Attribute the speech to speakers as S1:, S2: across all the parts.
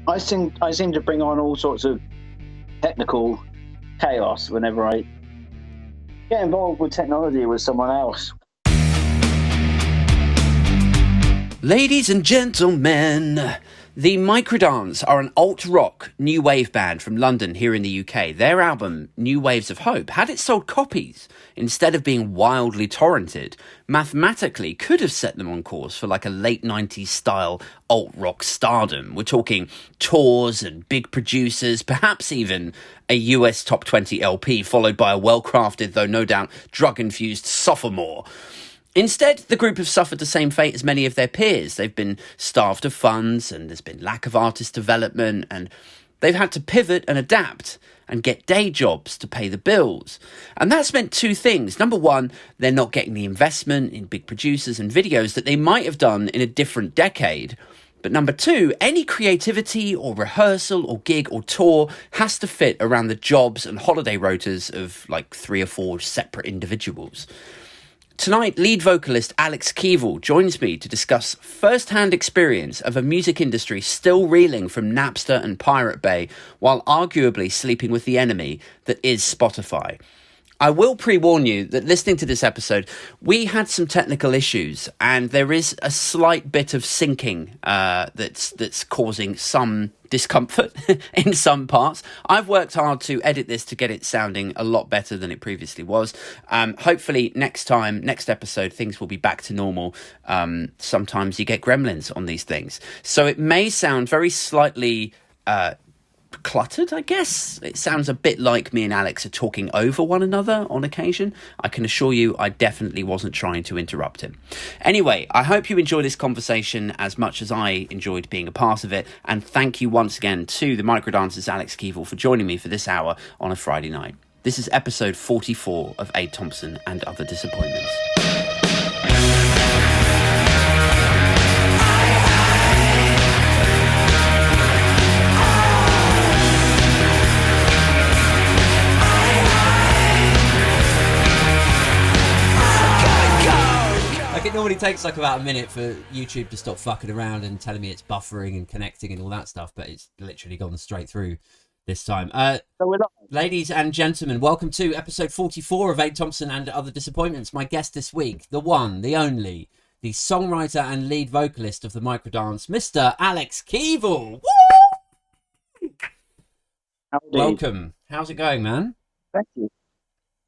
S1: I seem to bring on all sorts of technical chaos whenever I get involved with technology with someone else.
S2: Ladies and gentlemen, the Microdance are an alt-rock new wave band from London here in the UK. Their album, New Waves of Hope, had it sold copies instead of being wildly torrented, mathematically could have set them on course for like a late 90s style alt-rock stardom. We're talking tours and big producers, perhaps even a US top 20 LP, followed by a well-crafted, though no doubt drug-infused sophomore. Instead, the group have suffered the same fate as many of their peers. They've been starved of funds, and there's been lack of artist development, and they've had to pivot and adapt and get day jobs to pay the bills. And that's meant two things. Number one, they're not getting the investment in big producers and videos that they might have done in a different decade. But number two, any creativity or rehearsal or gig or tour has to fit around the jobs and holiday rotas of like 3 or 4 separate individuals. Tonight, lead vocalist Alex Keevill joins me to discuss first-hand experience of a music industry still reeling from Napster and Pirate Bay, while arguably sleeping with the enemy that is Spotify. I will pre-warn you that listening to this episode, we had some technical issues, and there is a slight bit of syncing that's causing some discomfort in some parts. I've worked hard to edit this to get it sounding a lot better than it previously was. Hopefully next episode, things will be back to normal. Sometimes you get gremlins on these things. So it may sound very slightly cluttered, I guess. It sounds a bit like me and Alex are talking over one another on occasion. I can assure you I definitely wasn't trying to interrupt him. Anyway, I hope you enjoy this conversation as much as I enjoyed being a part of it, and thank you once again to the Microdance's Alex Keevill for joining me for this hour on a Friday night. This is episode 44 of Thompsin and Other Disappointments.
S3: It normally takes like about a minute for YouTube to stop fucking around and telling me it's buffering and connecting and all that stuff, but it's literally gone straight through this time. Ladies and gentlemen, welcome to episode 44 of Thompsin and Other Disappointments. My guest this week, the one, the only, the songwriter and lead vocalist of the Microdance, Mr. Alex Keevill. Woo! Welcome. How's it going, man?
S1: Thank you.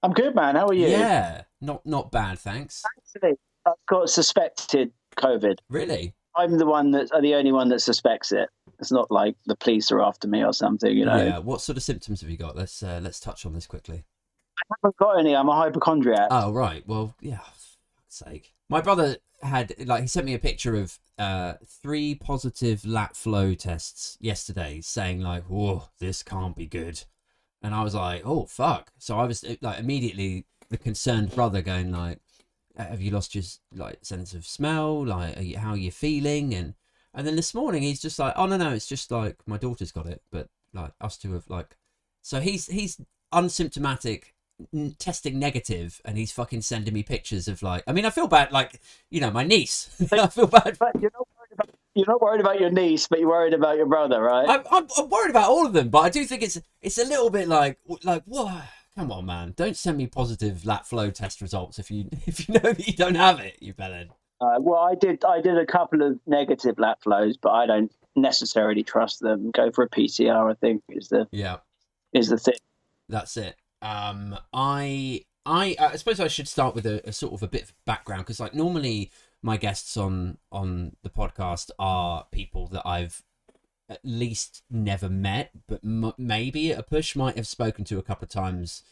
S1: I'm good, man. How are you?
S3: Yeah, not bad, thanks.
S1: Actually, I've got suspected COVID.
S3: Really?
S1: I'm the only one that suspects it. It's not like the police are after me or something, you know.
S3: Yeah. What sort of symptoms have you got? Let's touch on this quickly.
S1: I haven't got any. I'm a hypochondriac.
S3: Oh right. Well, yeah. For fuck's sake. My brother had he sent me a picture of 3 positive lat flow tests yesterday, saying like, "Whoa, this can't be good," and I was like, "Oh fuck!" So I was like immediately the concerned brother going like, have you lost your sense of smell? Like, how are you feeling? And then this morning he's just like, oh no, it's just like my daughter's got it, but like us two have like, so he's unsymptomatic, testing negative, and he's fucking sending me pictures of like, I mean, I feel bad, like, you know, my niece. I feel bad.
S1: But you're not worried about your niece, but you're worried about your brother, right?
S3: I'm worried about all of them, but I do think it's a little bit like what. Come on, man! Don't send me positive lat flow test results if you know that you don't have it, you bellend.
S1: Well, I did a couple of negative lat flows, but I don't necessarily trust them. Go for a PCR, I think, is the thing.
S3: That's it. I suppose I should start with a sort of a bit of background, because like normally my guests on the podcast are people that I've at least never met, but maybe at a push might have spoken to a couple of times.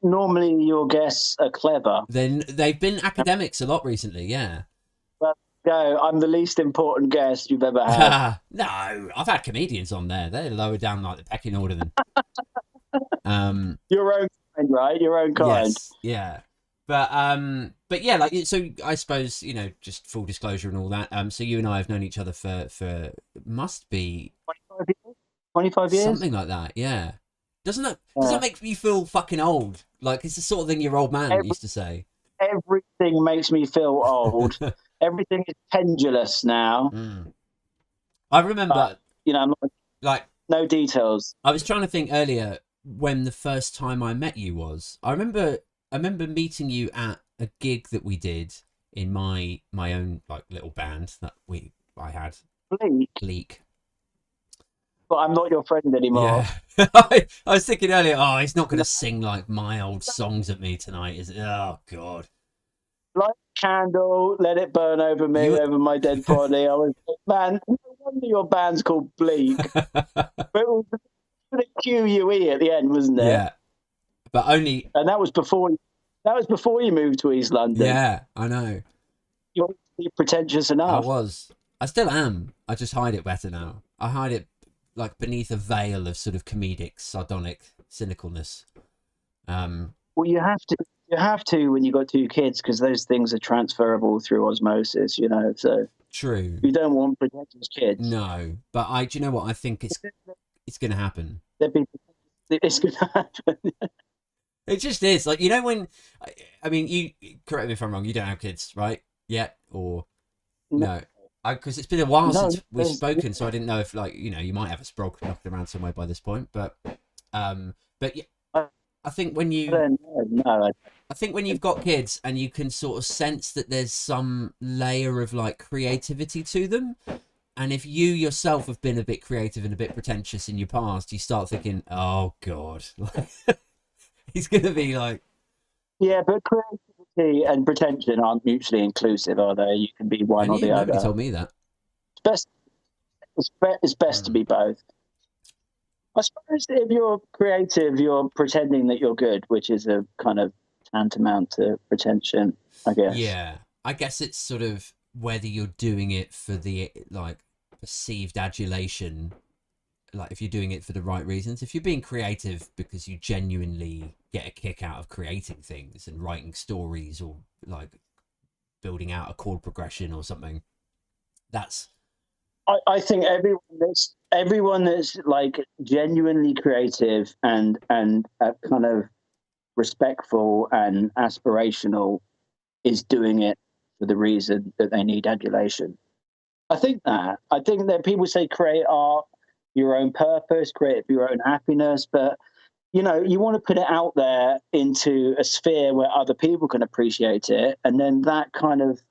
S1: Normally your guests are clever.
S3: Then they've been academics a lot recently, yeah.
S1: But no, I'm the least important guest you've ever had.
S3: No, I've had comedians on there. They're lower down like the pecking order than
S1: your own kind, right? Your own kind.
S3: Yes, yeah. But yeah, like, so I suppose, you know, just full disclosure and all that. So you and I have known each other for must be
S1: 25 years,
S3: something like that. Yeah. Doesn't that make me feel fucking old? Like, it's the sort of thing your old man used to say.
S1: Everything makes me feel old. Everything is pendulous now.
S3: I remember,
S1: you know, I'm not
S3: like
S1: no details.
S3: I was trying to think earlier when the first time I met you was. I remember meeting you at a gig that we did in my own like little band that I had. Bleak.
S1: But I'm not your friend anymore.
S3: Yeah. I was thinking earlier, oh, he's not going to sing like my old songs at me tonight, is it? Oh, God.
S1: Light a candle, let it burn over me, over my dead body. I was like, man, no wonder your band's called Bleak. But it was the QUE at the end, wasn't it?
S3: Yeah. But only...
S1: And that was before you moved to East London.
S3: Yeah, I know.
S1: You're pretentious enough.
S3: I was. I still am. I just hide it better now. I hide it like beneath a veil of sort of comedic, sardonic cynicalness.
S1: Well, you have to when you've got two kids, because those things are transferable through osmosis, you know. So
S3: true.
S1: You don't want pretentious kids.
S3: No, but do you know what? I think it's going to happen.
S1: It's going to happen.
S3: It just is. Like, you know, when I mean, you correct me if I'm wrong. You don't have kids, right? Yet, or no? Because it's been a while since we've spoken, so I didn't know if, like, you know, you might have a sprog knocking around somewhere by this point. But yeah, I think when you, I think when you've got kids and you can sort of sense that there's some layer of like creativity to them, and if you yourself have been a bit creative and a bit pretentious in your past, you start thinking, oh God, he's gonna be like,
S1: yeah, but creativity and pretension aren't mutually inclusive, are they? You can be one or the other.
S3: Nobody told me that.
S1: It's best to be both. I suppose if you're creative, you're pretending that you're good, which is a kind of tantamount to pretension, I guess.
S3: Yeah, I guess it's sort of whether you're doing it for the like perceived adulation, like if you're doing it for the right reasons. If you're being creative because you genuinely get a kick out of creating things and writing stories or like building out a chord progression or something, that's...
S1: I think everyone that's like genuinely creative and kind of respectful and aspirational is doing it for the reason that they need adulation. I think that people say create art, your own purpose, create it for your own happiness, but you know, you want to put it out there into a sphere where other people can appreciate it, and then that kind of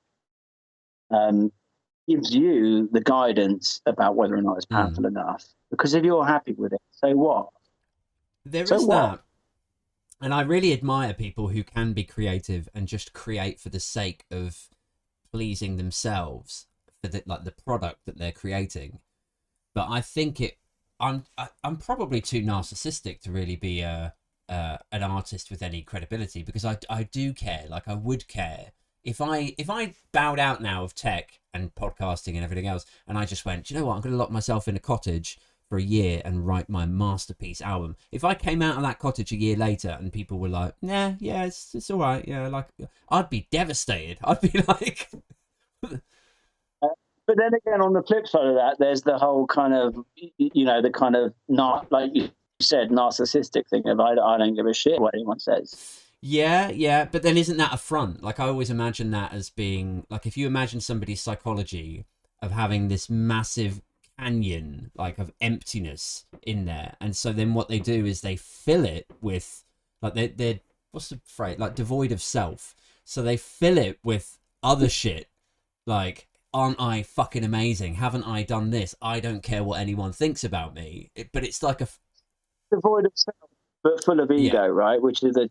S1: gives you the guidance about whether or not it's powerful enough. Because if you're happy with it, so what?
S3: There is that. And I really admire people who can be creative and just create for the sake of pleasing themselves for the product that they're creating. But I think I'm probably too narcissistic to really be an artist with any credibility, because I do care. Like, I would care if I bowed out now of tech and podcasting and everything else, and I just went, do you know what, I'm going to lock myself in a cottage for a year and write my masterpiece album. If I came out of that cottage a year later and people were like, nah, yeah, it's all right, yeah, like, I'd be devastated. I'd be like...
S1: But then again, on the flip side of that, there's the whole kind of, you know, the kind of not, like you said, narcissistic thing of I don't give a shit what anyone says.
S3: Yeah, but then isn't that a front? Like, I always imagine that as being, like, if you imagine somebody's psychology of having this massive canyon, like, of emptiness in there, and so then what they do is they fill it with, like, they're what's the phrase? Like, devoid of self. So they fill it with other shit, like, aren't I fucking amazing? Haven't I done this? I don't care what anyone thinks about me. But it's like a...
S1: Devoid of self, but full of ego, right? Which is the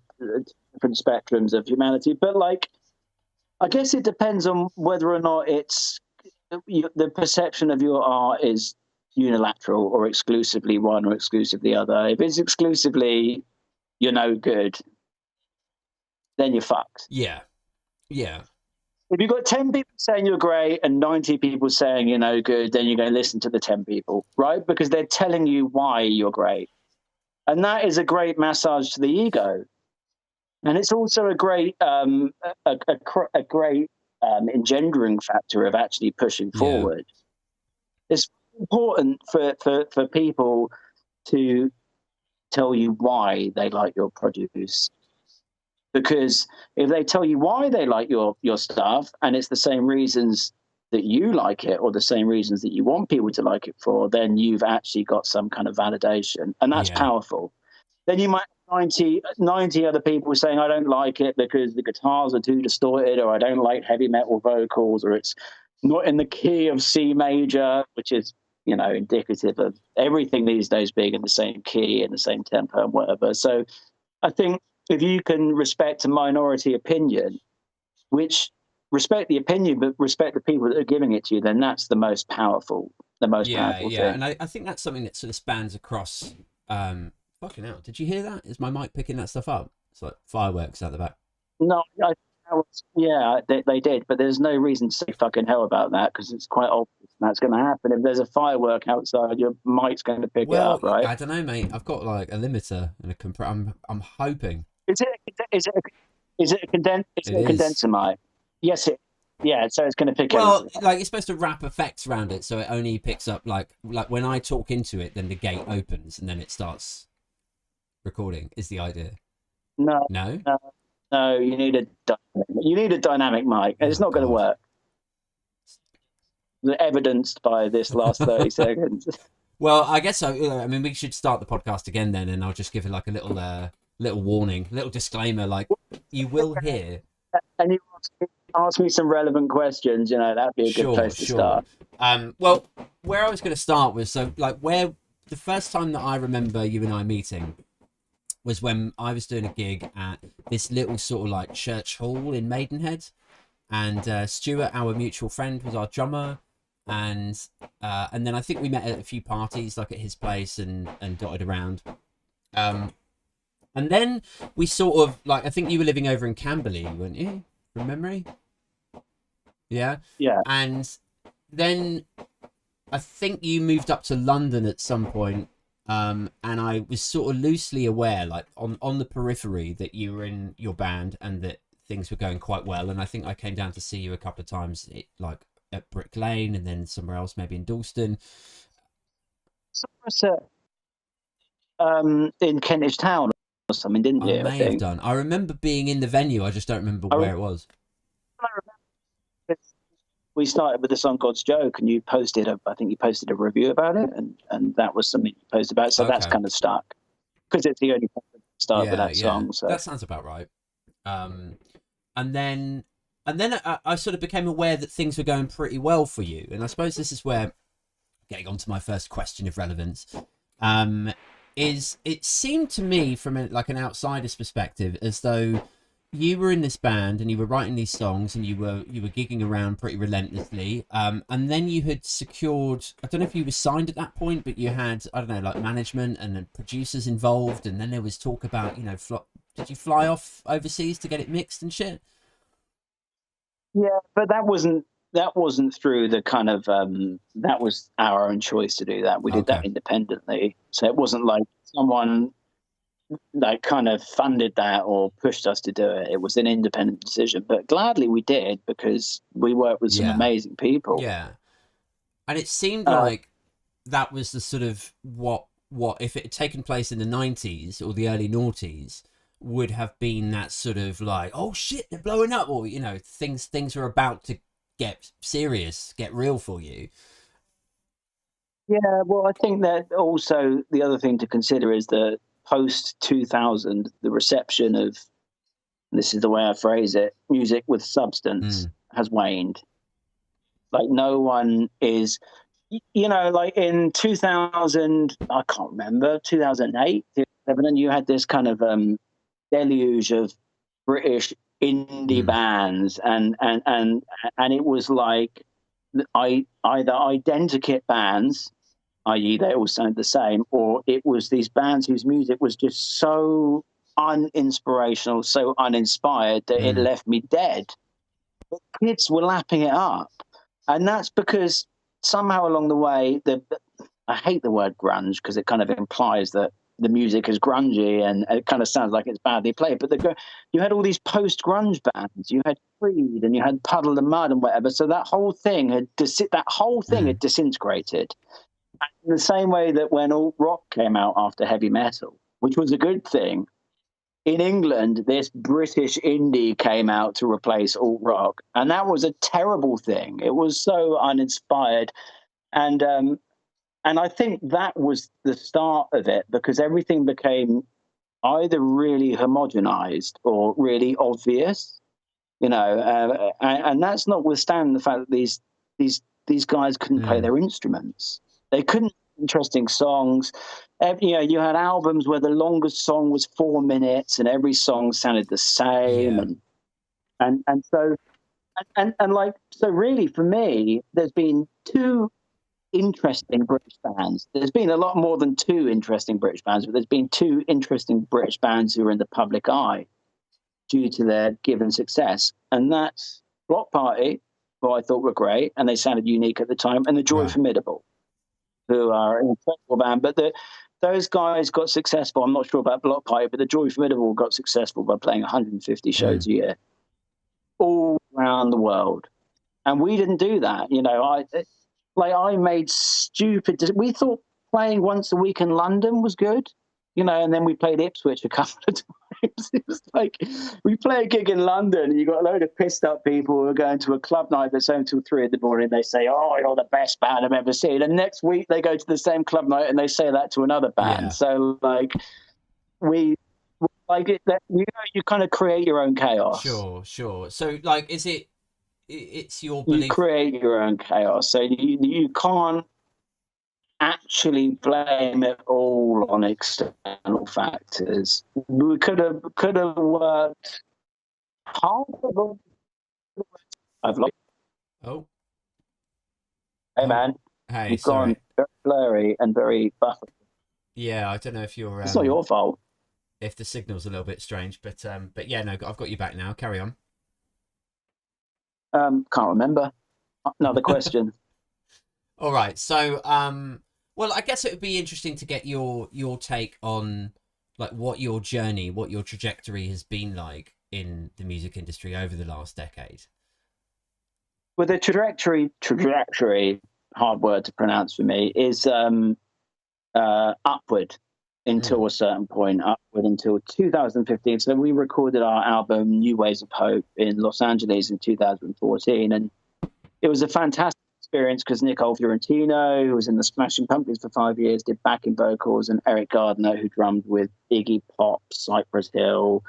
S1: different spectrums of humanity. But, like, I guess it depends on whether or not it's... the perception of your art is unilateral or exclusively one or exclusively other. If it's exclusively you're no good, then you're fucked.
S3: Yeah.
S1: If you've got 10 people saying you're great and 90 people saying you're no good, then you're going to listen to the 10 people, right? Because they're telling you why you're great. And that is a great massage to the ego. And it's also a great engendering factor of actually pushing forward. It's important for people to tell you why they like your produce. Because if they tell you why they like your stuff and it's the same reasons that you like it, or the same reasons that you want people to like it for, then you've actually got some kind of validation, and that's powerful. Then you might have 90 other people saying, I don't like it because the guitars are too distorted, or I don't like heavy metal vocals, or it's not in the key of C major, which is, you know, indicative of everything these days being in the same key and the same tempo and whatever. So I think if you can respect a minority opinion, which respect the opinion, but respect the people that are giving it to you, then that's the most powerful, powerful thing.
S3: And I think that's something that sort of spans across. Fucking hell! Did you hear that? Is my mic picking that stuff up? It's like fireworks out the back.
S1: No, they did, but there's no reason to say fucking hell about that, because it's quite obvious that's going to happen. If there's a firework outside, your mic's going to pick it up, right?
S3: I don't know, mate. I've got like a limiter and a I'm hoping.
S1: Is it a condenser mic? Yes, so it's going to pick up.
S3: Well, like, it's supposed to wrap effects around it, so it only picks up like when I talk into it, then the gate opens and then it starts recording. Is the idea? No.
S1: You need a dynamic mic. It's not going to work. Evidenced by this last 30 seconds.
S3: Well, I guess so. I mean, we should start the podcast again then, and I'll just give it like a little warning, little disclaimer, like you will hear.
S1: And you ask me some relevant questions, you know, that'd be a good place to start.
S3: Well, where I was going to start was, so like, where the first time that I remember you and I meeting was when I was doing a gig at this little sort of like church hall in Maidenhead, and Stuart, our mutual friend, was our drummer, and then I think we met at a few parties, like at his place, and dotted around. And then we sort of, like, I think you were living over in Camberley, weren't you, from memory? Yeah. And then I think you moved up to London at some point. And I was sort of loosely aware, like on the periphery, that you were in your band and that things were going quite well. And I think I came down to see you a couple of times, like at Brick Lane, and then somewhere else, maybe in Dalston.
S1: In Kentish Town or something, didn't you?
S3: I may have done. I remember being in the venue. I just don't remember where it was.
S1: We started with the song God's Joke, and you posted I think you posted a review about it, and that was something you posted about. So that's kind of stuck, because it's the only time to start with that song. So
S3: that sounds about right. And then I sort of became aware that things were going pretty well for you. And I suppose this is where, getting on to my first question of relevance, is it seemed to me from like an outsider's perspective as though you were in this band and you were writing these songs and you were gigging around pretty relentlessly. And then you had secured, I don't know if you were signed at that point, but you had, I don't know, like management and producers involved. And then there was talk about, you know, did you fly off overseas to get it mixed and shit?
S1: Yeah, but that wasn't through the kind of, that was our own choice to do that. We did that independently. So it wasn't like someone like kind of funded that or pushed us to do it. It was an independent decision, but gladly we did, because we worked with some amazing people.
S3: Yeah. And it seemed like that was the sort of what if it had taken place in the 90s or the early noughties, would have been that sort of like, oh shit, they're blowing up, or, you know, things are about to get serious, get real for you.
S1: Yeah, well, I think that also the other thing to consider is that post 2000, the reception of, this is the way I phrase it, music with substance has waned. Like, no one is, you know, like in 2000, I can't remember, 2008, 2007, you had this kind of deluge of British indie bands, and it was like either identikit bands, i.e. they all sound the same, or it was these bands whose music was just so uninspirational, so uninspired that it left me dead. But kids were lapping it up, and that's because somehow along the way, I hate the word grunge because it kind of implies that the music is grungy and it kind of sounds like it's badly played. But you had all these post-grunge bands. You had Creed and you had Puddle of Mud and whatever. So that whole thing had disintegrated. In the same way that when alt rock came out after heavy metal, which was a good thing, in England, this British indie came out to replace alt rock, and that was a terrible thing. It was so uninspired, and I think that was the start of it, because everything became either really homogenized or really obvious, and that's notwithstanding the fact that these guys couldn't play their instruments. They couldn't. Interesting songs. You had albums where the longest song was 4 minutes and every song sounded the same. And so really for me, there's been two interesting British bands. There's been a lot more than two interesting British bands, but there's been two interesting British bands who are in the public eye due to their given success. And that's Block Party, who I thought were great and they sounded unique at the time, and the Joy Formidable, who are an incredible band. But those guys got successful. I'm not sure about Block Party, but the Joy Formidable got successful by playing 150 shows a year all around the world. And we didn't do that. I made stupid... We thought playing once a week in London was good, and then we played Ipswich a couple of times. It was like, we play a gig in London and you got a load of pissed up people who are going to a club night that's open till 3 a.m. They say, "Oh, you're the best band I've ever seen." And next week they go to the same club night and they say that to another band. Yeah. So we like it. You kind of create your own chaos.
S3: Sure. So it's your belief.
S1: You create your own chaos. So you can't actually blame it all on external factors. We could have worked harder. I've lost.
S3: Oh.
S1: Hey man.
S3: Hey,
S1: you've gone very blurry and very buffered.
S3: Yeah, I don't know if you're.
S1: It's not your fault.
S3: If the signal's a little bit strange, but yeah, no, I've got you back now. Carry on.
S1: Can't remember. Another question.
S3: All right, so well, I guess it would be interesting to get your take on what your journey, what your trajectory has been like in the music industry over the last decade.
S1: Well, the trajectory, hard word to pronounce for me, is upward until a certain point, upward until 2015. So we recorded our album New Waves of Hope in Los Angeles in 2014, and it was a fantastic experience because Nicole Fiorentino, who was in the Smashing Pumpkins for 5 years, did backing vocals, and Eric Gardner, who drummed with Iggy Pop, Cypress Hill,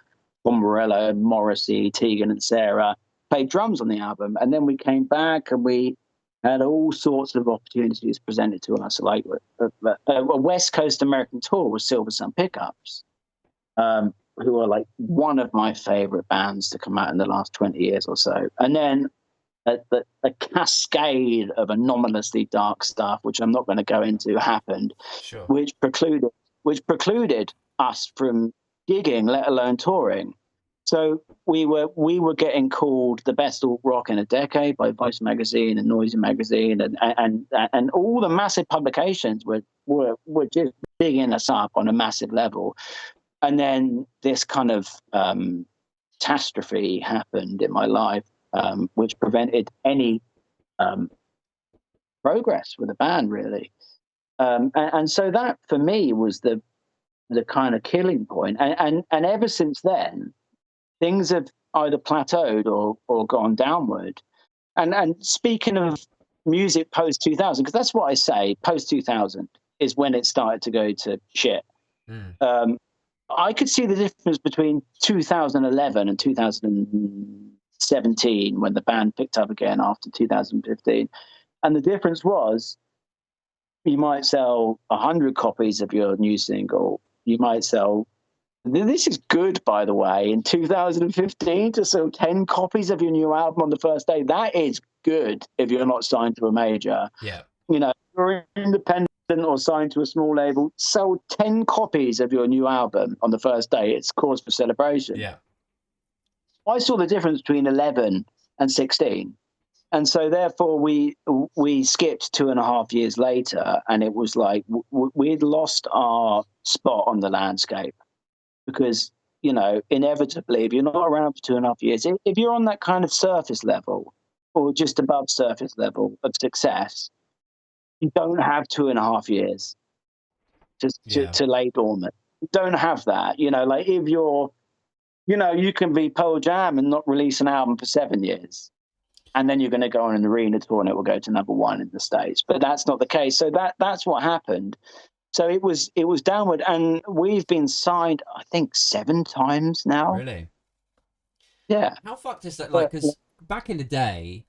S1: Tom Morello, Morrissey, Tegan and Sarah, played drums on the album. And then we came back and we had all sorts of opportunities presented to us, like a West Coast American tour with Silver Sun Pickups, who are like one of my favorite bands to come out in the last 20 years or so. And then a cascade of anomalously dark stuff, which I'm not going to go into, happened,
S3: sure,
S1: which precluded us from gigging, let alone touring. So we were getting called the best alt rock in a decade by Vice magazine and Noisy magazine, and all the massive publications were just bigging us up on a massive level. And then this kind of catastrophe happened in my life, which prevented any progress with the band, really. And so that, for me, was the kind of killing point. And ever since then, things have either plateaued or gone downward. And speaking of music post-2000, because that's what I say, post-2000 is when it started to go to shit. I could see the difference between 2011 and 2017 when the band picked up again after 2015. And the difference was you might sell 100 copies of your new single. You might sell, this is good, by the way, in 2015 to sell 10 copies of your new album on the first day. That is good if you're not signed to a major.
S3: Yeah.
S1: If you're independent or signed to a small label, sell 10 copies of your new album on the first day. It's cause for celebration.
S3: Yeah. I
S1: saw the difference between 11 and 16. And so therefore we skipped 2.5 years later, and it was like we'd lost our spot on the landscape because, inevitably, if you're not around for 2.5 years, if you're on that kind of surface level or just above surface level of success, you don't have 2.5 years to lay dormant. You don't have that. If you're You know, you can be Pearl Jam and not release an album for 7 years, and then you're going to go on an arena tour and it will go to #1 in the States. But that's not the case. So that's what happened. So it was downward, and we've been signed, I think, 7 times now.
S3: Really?
S1: Yeah.
S3: How fucked is that? Like, because back in the day,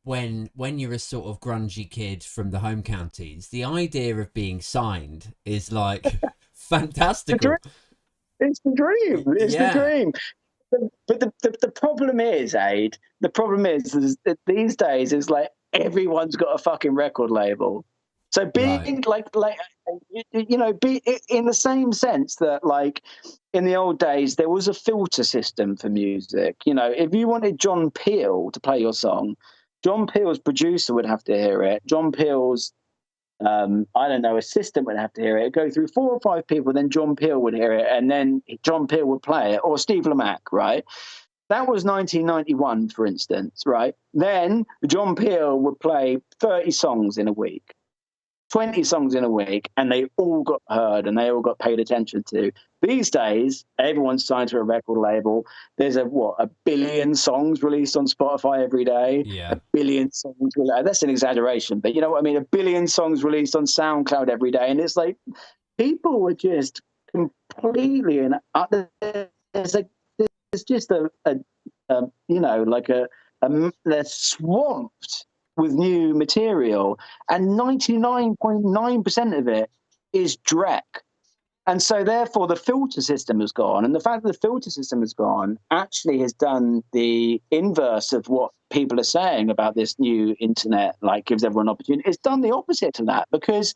S3: when you're a sort of grungy kid from the home counties, the idea of being signed is like fantastical.
S1: It's the dream. It's the dream. But the problem is, Aid, the problem is that these days it's like everyone's got a fucking record label. So being like you know, be in the same sense that like in the old days there was a filter system for music. You know, if you wanted John Peel to play your song, John Peel's producer would have to hear it. John Peel's I don't know, assistant would have to hear it. It'd go through 4 or 5 people, then John Peel would hear it, and then John Peel would play it, or Steve Lamacq, right? That was 1991, for instance, right? Then John Peel would play 30 songs in a week, 20 songs in a week, and they all got heard and they all got paid attention to. These days, everyone's signed to a record label. There's a billion songs released on Spotify every day.
S3: Yeah.
S1: A billion songs. That's an exaggeration, but you know what I mean? A billion songs released on SoundCloud every day. And it's like, people were just completely there's just they're swamped with new material, and 99.9% of it is dreck. And so therefore the filter system has gone, and the fact that the filter system has gone actually has done the inverse of what people are saying about this new internet, like gives everyone opportunity. It's done the opposite to that, because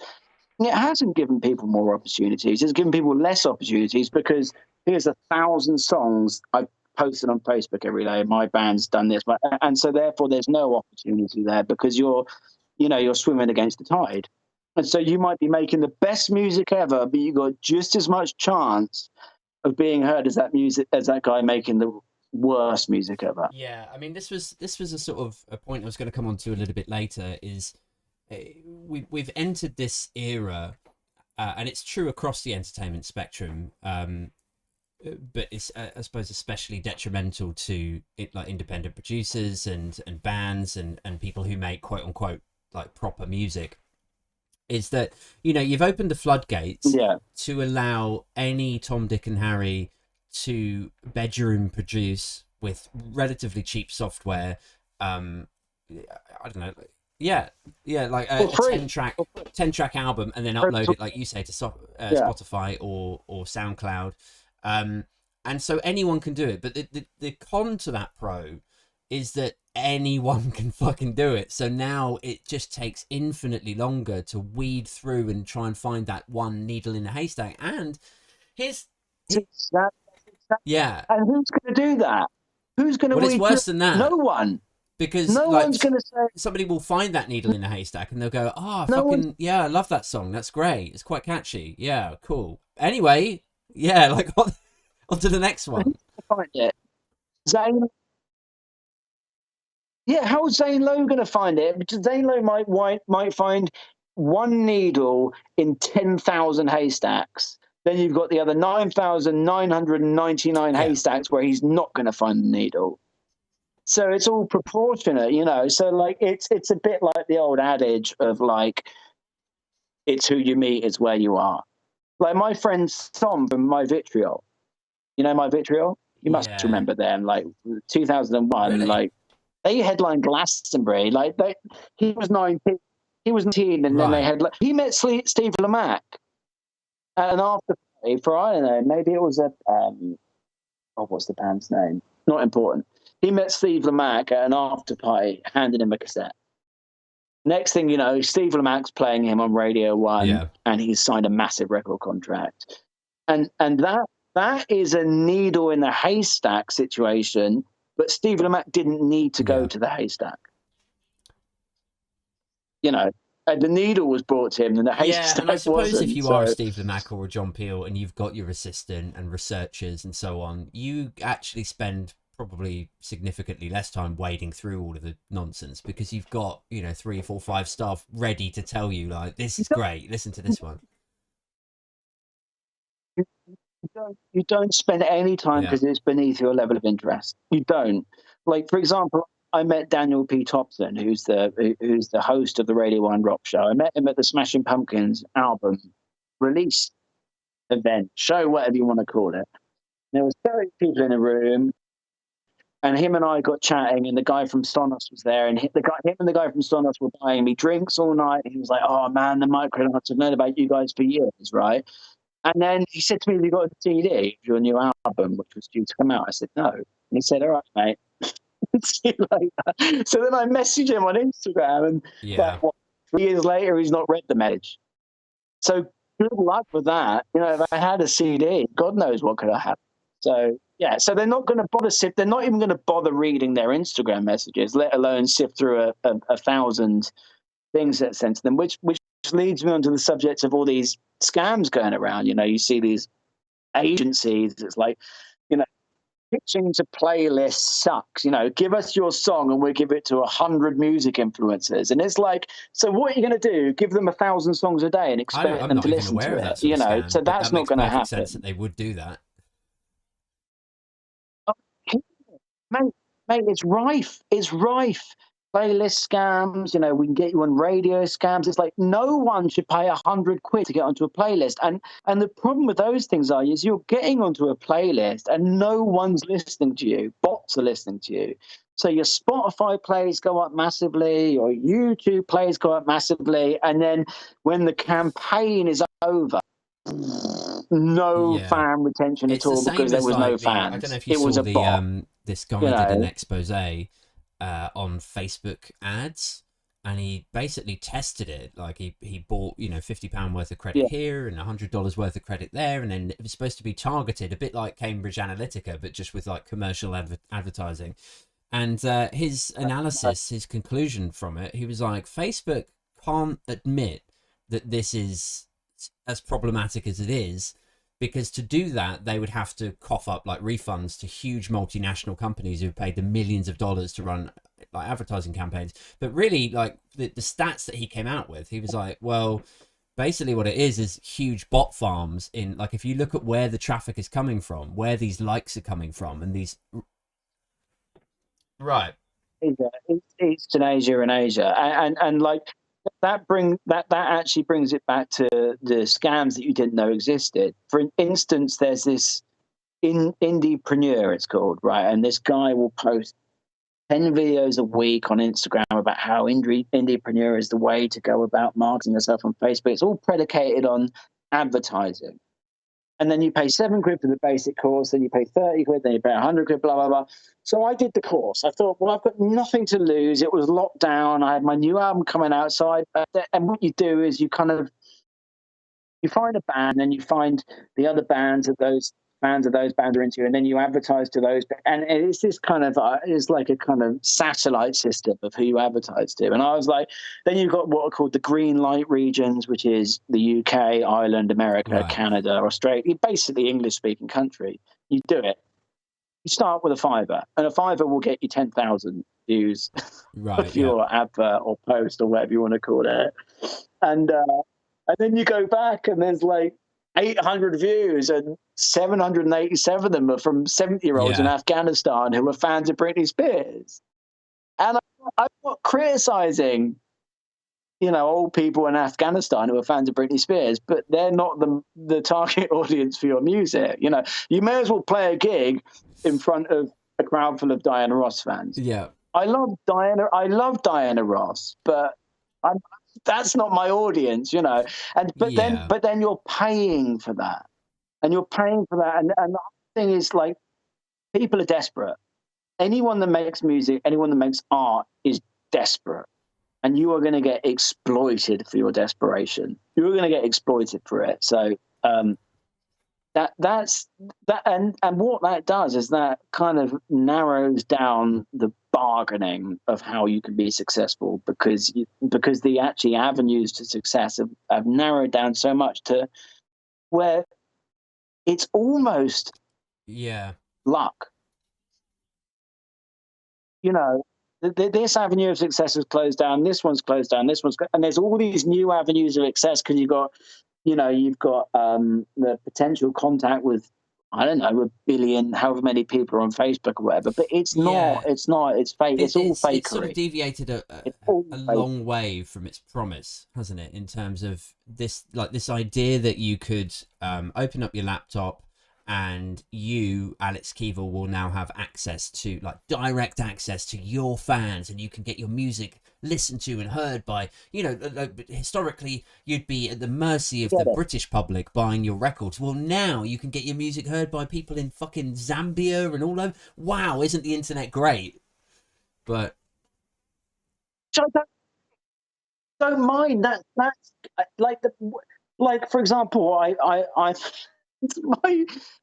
S1: it hasn't given people more opportunities. It's given people less opportunities, because here's 1,000 songs I've posted on Facebook every day. My band's done this, and so therefore there's no opportunity there, because you're swimming against the tide. And so you might be making the best music ever, but you got just as much chance of being heard as that guy making the worst music ever.
S3: Yeah, I mean, this was a sort of a point I was going to come on to a little bit later. Is we've entered this era, and it's true across the entertainment spectrum. But it's I suppose especially detrimental to it, like independent producers and bands and people who make quote unquote like proper music. Is that, you know, you've opened the floodgates to allow any Tom, Dick and Harry to bedroom produce with relatively cheap software. I don't know. Yeah, like a 10-track album, and then upload it, like you say, to Spotify or SoundCloud. And so anyone can do it. But the con to that, Pro, is that anyone can fucking do it. So now it just takes infinitely longer to weed through and try and find that one needle in a haystack. And yeah.
S1: And who's going to do that? Who's going to?
S3: Well, it's worse than that.
S1: No one.
S3: Because
S1: no one's going to say. Somebody
S3: will find that needle in a haystack and they'll go, yeah, I love that song. That's great. It's quite catchy. Yeah, cool. Anyway, yeah, like on to the next one.
S1: Find it. Zane. Yeah, how's Zane Lowe going to find it? Because Zane Lowe might find one needle in 10,000 haystacks. Then you've got the other 9,999 haystacks where he's not going to find the needle. So it's all proportionate, you know. So like it's a bit like the old adage of like, it's who you meet is where you are. Like my friend Tom from My Vitriol. You know My Vitriol? You must remember them. Like 2001,
S3: really?
S1: Like they headlined Glastonbury. Like he was 19. He was 19, and then they had. He met Steve Lamacq at an after party for, I don't know, maybe it was a what's the band's name? Not important. He met Steve Lamacq at an after party, handed him a cassette. Next thing you know, Steve Lamacq's playing him on Radio 1, and he's signed a massive record contract. And that is a needle in the haystack situation, but Steve Lamacq didn't need to go to the haystack. You know, the needle was brought to him, and the haystack
S3: and I suppose
S1: wasn't.
S3: If you are a Steve Lamacq or a John Peel, and you've got your assistant and researchers and so on, you actually spend probably significantly less time wading through all of the nonsense, because you've got, 3, 4, 5 staff ready to tell you, like, this is great, listen to this one.
S1: You don't spend any time
S3: Yeah.
S1: because it's beneath your level of interest. You don't. Like, for example, I met Daniel P. Thompson, who's the host of the Radio 1 Rock Show. I met him at the Smashing Pumpkins album release event, show, whatever you want to call it. There was 30 people in a room, and him and I got chatting, and the guy from Sonos was there, and him and the guy from Sonos were buying me drinks all night. He was like, "Oh man, the Microdance, I've known about you guys for years, right?" And then he said to me, "Have you got a CD of your new album, which was due to come out?" I said, "No." And he said, "All right, mate." See you later. So then I messaged him on Instagram, and
S3: Yeah.
S1: 3 years later, he's not read the message. So good luck with that. You know, if I had a CD, God knows what could have happened. So yeah, so they're not going to bother sift. They're not even going to bother reading their Instagram messages, let alone sift through a thousand things that sent to them. Which leads me on to the subject of all these scams going around. You know, you see these agencies. It's like, you know, pitching to playlists sucks. You know, give us your song and we'll give it to 100 music influencers. And it's like, so what are you going to do? Give them 1,000 songs a day and expect
S3: I'm
S1: them
S3: not
S1: to
S3: even
S1: listen
S3: aware
S1: to
S3: of that
S1: it?
S3: sort
S1: You
S3: of
S1: know,
S3: scam,
S1: so
S3: but
S1: that's
S3: that
S1: not
S3: makes
S1: going to
S3: perfect
S1: happen.
S3: sense that they would do that.
S1: Mate, it's rife. It's rife. Playlist scams, you know, we can get you on radio scams. It's like no one should pay 100 quid to get onto a playlist. And the problem with those things is you're getting onto a playlist and no one's listening to you. Bots are listening to you. So your Spotify plays go up massively, your YouTube plays go up massively, and then when the campaign is over, no
S3: Yeah.
S1: fan retention at
S3: It's the
S1: all because
S3: same
S1: there
S3: as
S1: was no
S3: like I don't know
S1: fans.
S3: if you
S1: It was
S3: saw
S1: a bot,
S3: this
S1: you
S3: guy did an
S1: know.
S3: expose on Facebook ads, and he basically tested it. Like he bought, you know, £50 worth of credit
S1: Yeah.
S3: here and $100 worth of credit there, and then it was supposed to be targeted a bit like Cambridge Analytica, but just with like commercial advertising. And his analysis, his conclusion from it, he was like, Facebook can't admit that this is as problematic as it is, because to do that they would have to cough up like refunds to huge multinational companies who paid them millions of dollars to run like advertising campaigns. But really, like the stats that he came out with, he was like, well, basically what it is huge bot farms in, like, if you look at where the traffic is coming from, where these likes are coming from, and these right.
S1: Eastern Asia and Asia, and like that actually brings it back to the scams that you didn't know existed. For instance, there's this indiepreneur, it's called, right, and this guy will post 10 videos a week on Instagram about how indiepreneur is the way to go about marketing yourself on Facebook. It's all predicated on advertising. And then you pay £7 for the basic course, then you pay 30 quid, then you pay 100 quid, blah, blah, blah. So I did the course. I thought, well, I've got nothing to lose. It was locked down. I had my new album coming outside. And what you do is you find a band and you find the other bands that those fans of those bands are into, and then you advertise to those. And it's this kind of, it's like a kind of satellite system of who you advertise to. And I was like, then you've got what are called the green light regions, which is the UK, Ireland, America,
S3: Right.
S1: Canada, Australia, basically English speaking country. You do it. You start with a fiver, and a fiver will get you 10,000 views of your advert or post or whatever you want to call it. And then you go back and there's like 800 views, and 787 of them are from 70-year-olds in Afghanistan who are fans of Britney Spears. And I'm not criticizing, you know, old people in Afghanistan who are fans of Britney Spears, but they're not the target audience for your music. You know, you may as well play a gig in front of a crowd full of Diana Ross fans.
S3: Yeah.
S1: I love Diana Ross, but that's not my audience, you know. But then you're paying for that. And you're paying for that. And the thing is, like, people are desperate. Anyone that makes music, anyone that makes art is desperate. And you are going to get exploited for your desperation. You're going to get exploited for it. So that's that. And what that does is that kind of narrows down the bargaining of how you can be successful, because the actually avenues to success have narrowed down so much to where it's almost luck. You know, this avenue of success is closed down. This one's closed down. This one's and there's all these new avenues of success because you've got you've got the potential contact with, I don't know, a billion, however many people are on Facebook or whatever. But it's not. It's fake. It's all fakery.
S3: It's sort of deviated a long way from its promise, hasn't it? In terms of this idea that you could open up your laptop and you, Alex Keevill, will now have access to direct access to your fans, and you can get your music listened to and heard by, historically you'd be at the mercy of the British public buying your records. Well, now you can get your music heard by people in fucking Zambia and all over. Wow, isn't the internet great? But
S1: I don't mind that. That's like, for example, I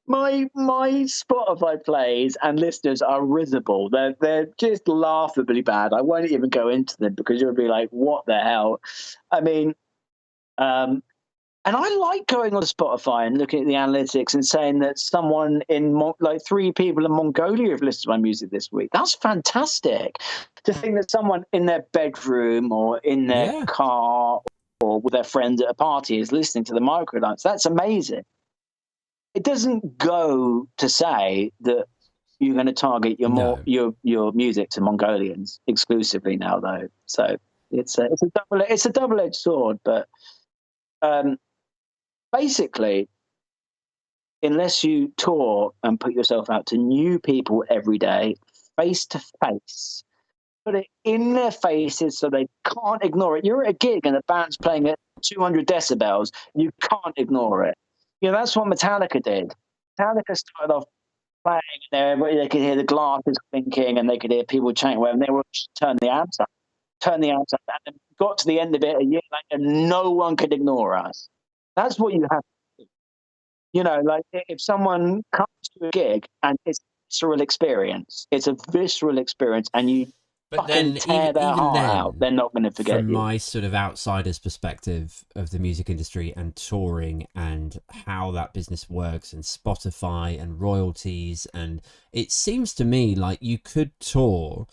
S1: my Spotify plays and listeners are risible. They're just laughably bad. I won't even go into them because you'll be like, what the hell? I mean, and I like going on Spotify and looking at the analytics and saying that someone in 3 people in Mongolia have listened to my music this week. That's fantastic. To think that someone in their bedroom or in their car or with their friends at a party is listening to the Microdance. That's amazing. It doesn't go to say that you're going to target your music to Mongolians exclusively now, though. So it's a double-edged sword. But basically, unless you tour and put yourself out to new people every day, face to face, put it in their faces so they can't ignore it. You're at a gig and the band's playing at 200 decibels. You can't ignore it. That's what Metallica did. Metallica started off playing there, they could hear the glasses clinking and they could hear people chanting, and they would turn the amps up, and then got to the end of it a year later, and no one could ignore us. That's what you have to do. If someone comes to a gig and it's a visceral experience, and you
S3: but then
S1: tear their heart out, they're not going to forget
S3: from
S1: you.
S3: My sort of outsider's perspective of the music industry and touring and how that business works and Spotify and royalties, and it seems to me like you could tour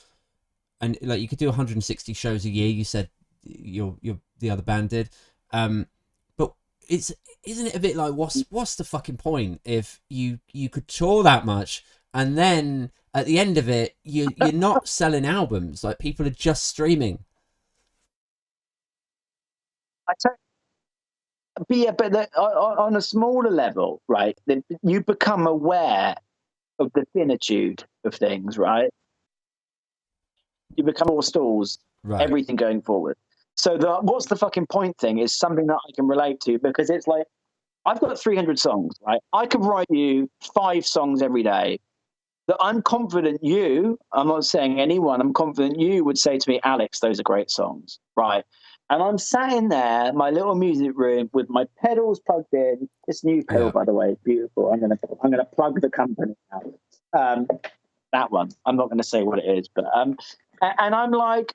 S3: and you could do 160 shows a year. You said the other band did, but isn't it a bit like what's the fucking point if you could tour that much and then at the end of it, you're not selling albums. People are just streaming.
S1: But on a smaller level, right? You become aware of the finitude of things, right? You become more stalls, right. Everything going forward. So what's the fucking point thing is something that I can relate to, because it's like, I've got 300 songs, right? I could write you 5 songs every day that I'm confident I'm not saying anyone, I'm confident you would say to me, Alex, those are great songs, right? And I'm sat in there, my little music room with my pedals plugged in. This new pedal, by the way, is beautiful. I'm gonna plug the company now. That one. I'm not going to say what it is, but and I'm like,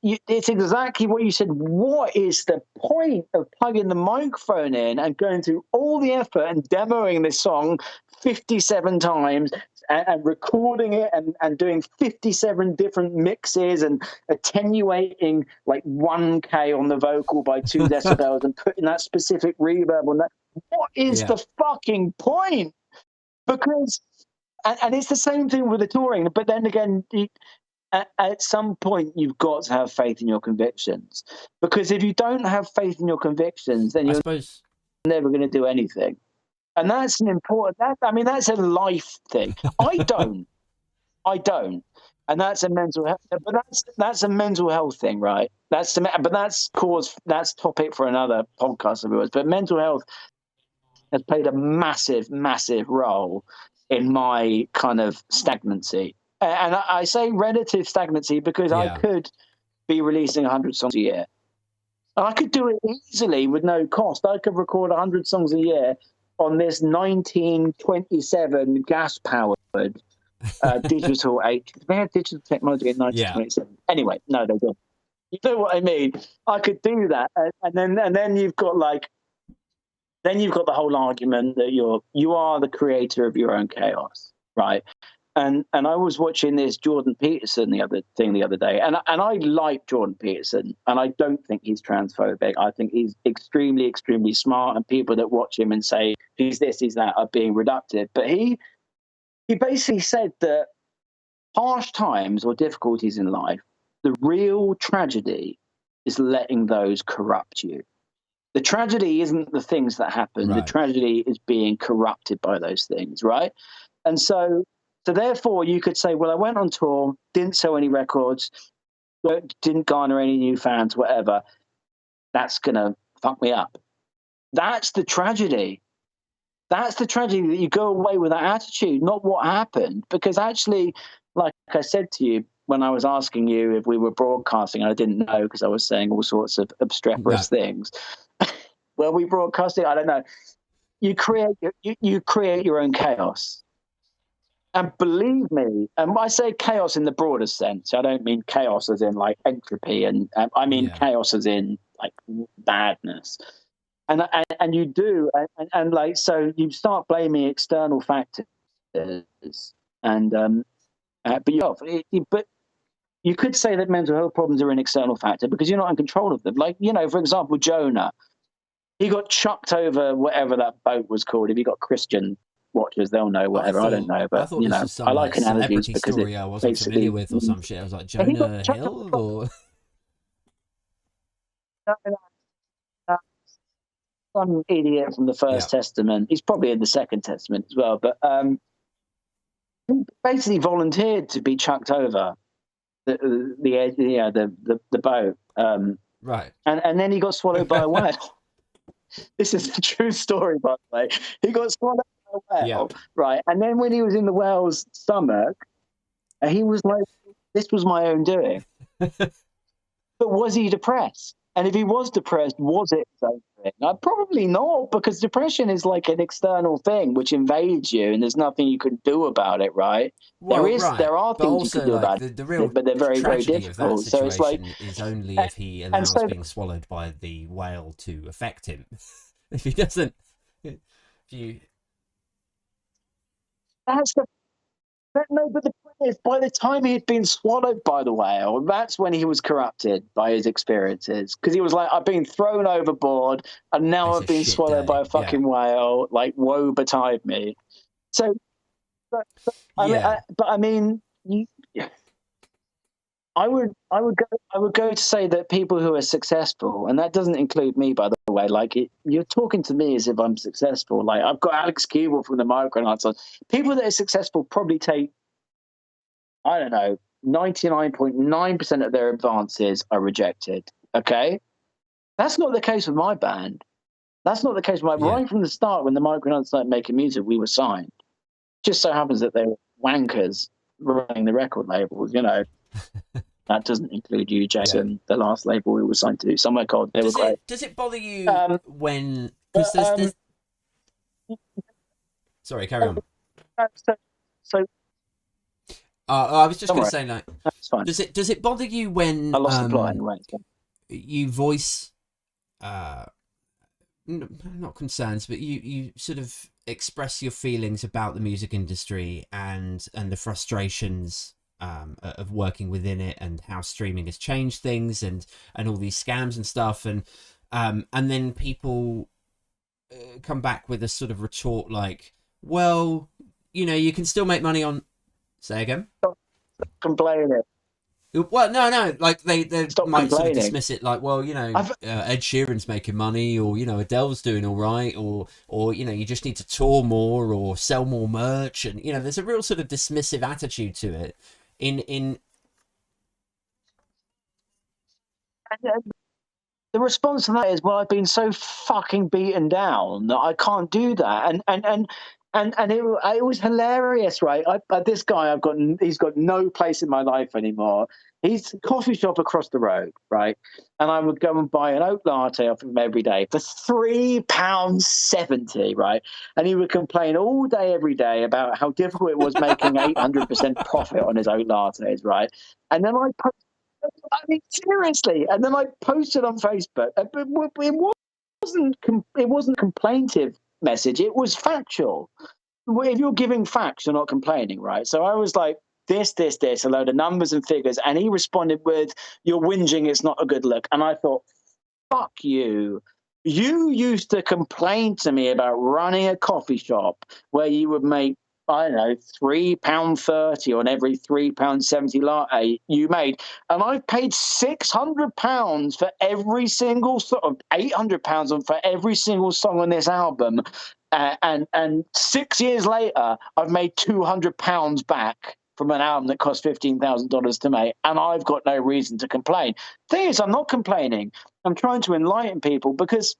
S1: it's exactly what you said. What is the point of plugging the microphone in and going through all the effort and demoing this song 57 times and recording it and doing 57 different mixes and attenuating 1K on the vocal by 2 decibels and putting that specific reverb on that? What is the fucking point? Because, and it's the same thing with the touring, but then again, at some point, you've got to have faith in your convictions. Because if you don't have faith in your convictions, then you're never going to do anything. And that's an important. That's a life thing. I don't, and that's a mental health. But that's a mental health thing, right? That's topic for another podcast of yours. But mental health has played a massive, massive role in my kind of stagnancy. And I say relative stagnancy because I could be releasing 100 songs a year. And I could do it easily with no cost. I could record 100 songs a year on this 1927 gas-powered digital age. They had digital technology in 1927. Yeah. Anyway, no, they don't. You know what I mean? I could do that. And then you've got the whole argument that you are the creator of your own chaos, right? And I was watching this Jordan Peterson the other day, and I like Jordan Peterson, and I don't think he's transphobic. I think he's extremely, extremely smart, and people that watch him and say he's this, he's that are being reductive. But he basically said that harsh times or difficulties in life, the real tragedy is letting those corrupt you. The tragedy isn't the things that happen.
S3: Right.
S1: The tragedy is being corrupted by those things, right? And so therefore you could say, well, I went on tour, didn't sell any records, didn't garner any new fans, whatever. That's going to fuck me up. That's the tragedy. That's the tragedy, that you go away with that attitude, not what happened. Because actually, like I said to you, when I was asking you if we were broadcasting, I didn't know because I was saying all sorts of obstreperous things. Were we broadcasting? I don't know. You create your own chaos. And believe me, and I say chaos in the broadest sense. I don't mean chaos as in like entropy, and I mean chaos as in like badness. And you do, and like, so you start blaming external factors, and but you could say that mental health problems are an external factor because you're not in control of them. Like, you know, for example, Jonah, he got chucked over whatever that boat was called. If you got Christian watchers, they'll know whatever. I don't know, but you know, I like analogies because
S3: story I wasn't familiar with or some shit. I was like, Jonah Hill or
S1: some idiot from the First Testament. He's probably in the Second Testament as well, but he basically volunteered to be chucked over the boat,
S3: right,
S1: and then he got swallowed by a whale. This is a true story, by the way. He got swallowed by a whale, right? And then when he was in the whale's stomach, he was like, "This was my own doing." But was he depressed? And if he was depressed, was it his own thing? Probably not, because depression is like an external thing which invades you, and there's nothing you can do about it, right?
S3: Well,
S1: there are things you can do about it,
S3: the real
S1: but they're very, very difficult.
S3: So
S1: it's like,
S3: is only if he allows being swallowed by the whale to affect him. If he doesn't, if you.
S1: But the point is, by the time he had been swallowed by the whale, that's when he was corrupted by his experiences. Because he was like, I've been thrown overboard, and now I've been swallowed by a fucking whale. Like, woe betide me. So, I mean, I would go to say that people who are successful, and that doesn't include me, by the way. Like, you're talking to me as if I'm successful. Like, I've got Alex Keevill from the Microdance. People that are successful probably take, I don't know, 99.9% of their advances are rejected. Okay, that's not the case with my band. That's not the case with right from the start. When the Microdance started making music, we were signed. Just so happens that they were wankers running the record labels, you know. That doesn't include you, Jason. The last label we were signed to, Somewhere Cold. They were great.
S3: Does it bother you when? Because there's. Sorry, carry on. I was just going to say, like,
S1: that's fine.
S3: Does it bother you when
S1: I lost the plot anyway?
S3: You voice, not concerns, but you sort of express your feelings about the music industry and the frustrations of working within it, and how streaming has changed things, and all these scams and stuff, and then people come back with a sort of retort like, well, you know, you can still make money on. Say again.
S1: Stop complaining.
S3: Well, no, like they might sort of dismiss it like, well, you know, Ed Sheeran's making money, or, you know, Adele's doing all right, or you know, you just need to tour more or sell more merch, and, you know, there's a real sort of dismissive attitude to it. In
S1: the response to that is, well, I've been so fucking beaten down that I can't do that, and it was hilarious, right? This guy, he's got no place in my life anymore. He's a coffee shop across the road, right? And I would go and buy an oat latte off him every day for £3.70, right? And he would complain all day, every day about how difficult it was making 800% profit on his oat lattes, right? And then seriously. And then I posted on Facebook. It wasn't complaintive message. It was factual. if you're giving facts, you're not complaining, right? So I was like, this, a load of numbers and figures, and he responded with, "You're whinging. It's not a good look." And I thought, fuck you. You used to complain to me about running a coffee shop where you would make, I don't know, £3.30 on every £3.70 latte you made. And I've paid £600 for every single sort of £800 for every single song on this album. And 6 years later, I've made £200 back from an album that cost $15,000 to make, and I've got no reason to complain. Thing is, I'm not complaining. I'm trying to enlighten people, because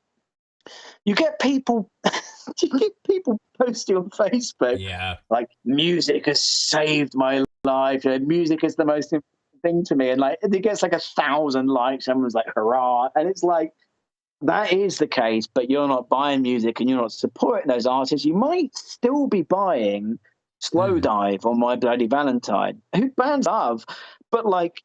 S1: you get people posting on Facebook, like, music has saved my life. Music is the most important thing to me, and like it gets like 1,000 likes. Everyone's like, hurrah! And it's like, that is the case, but you're not buying music and you're not supporting those artists. You might still be buying Slow Dive on My Bloody Valentine, who bands love, but like,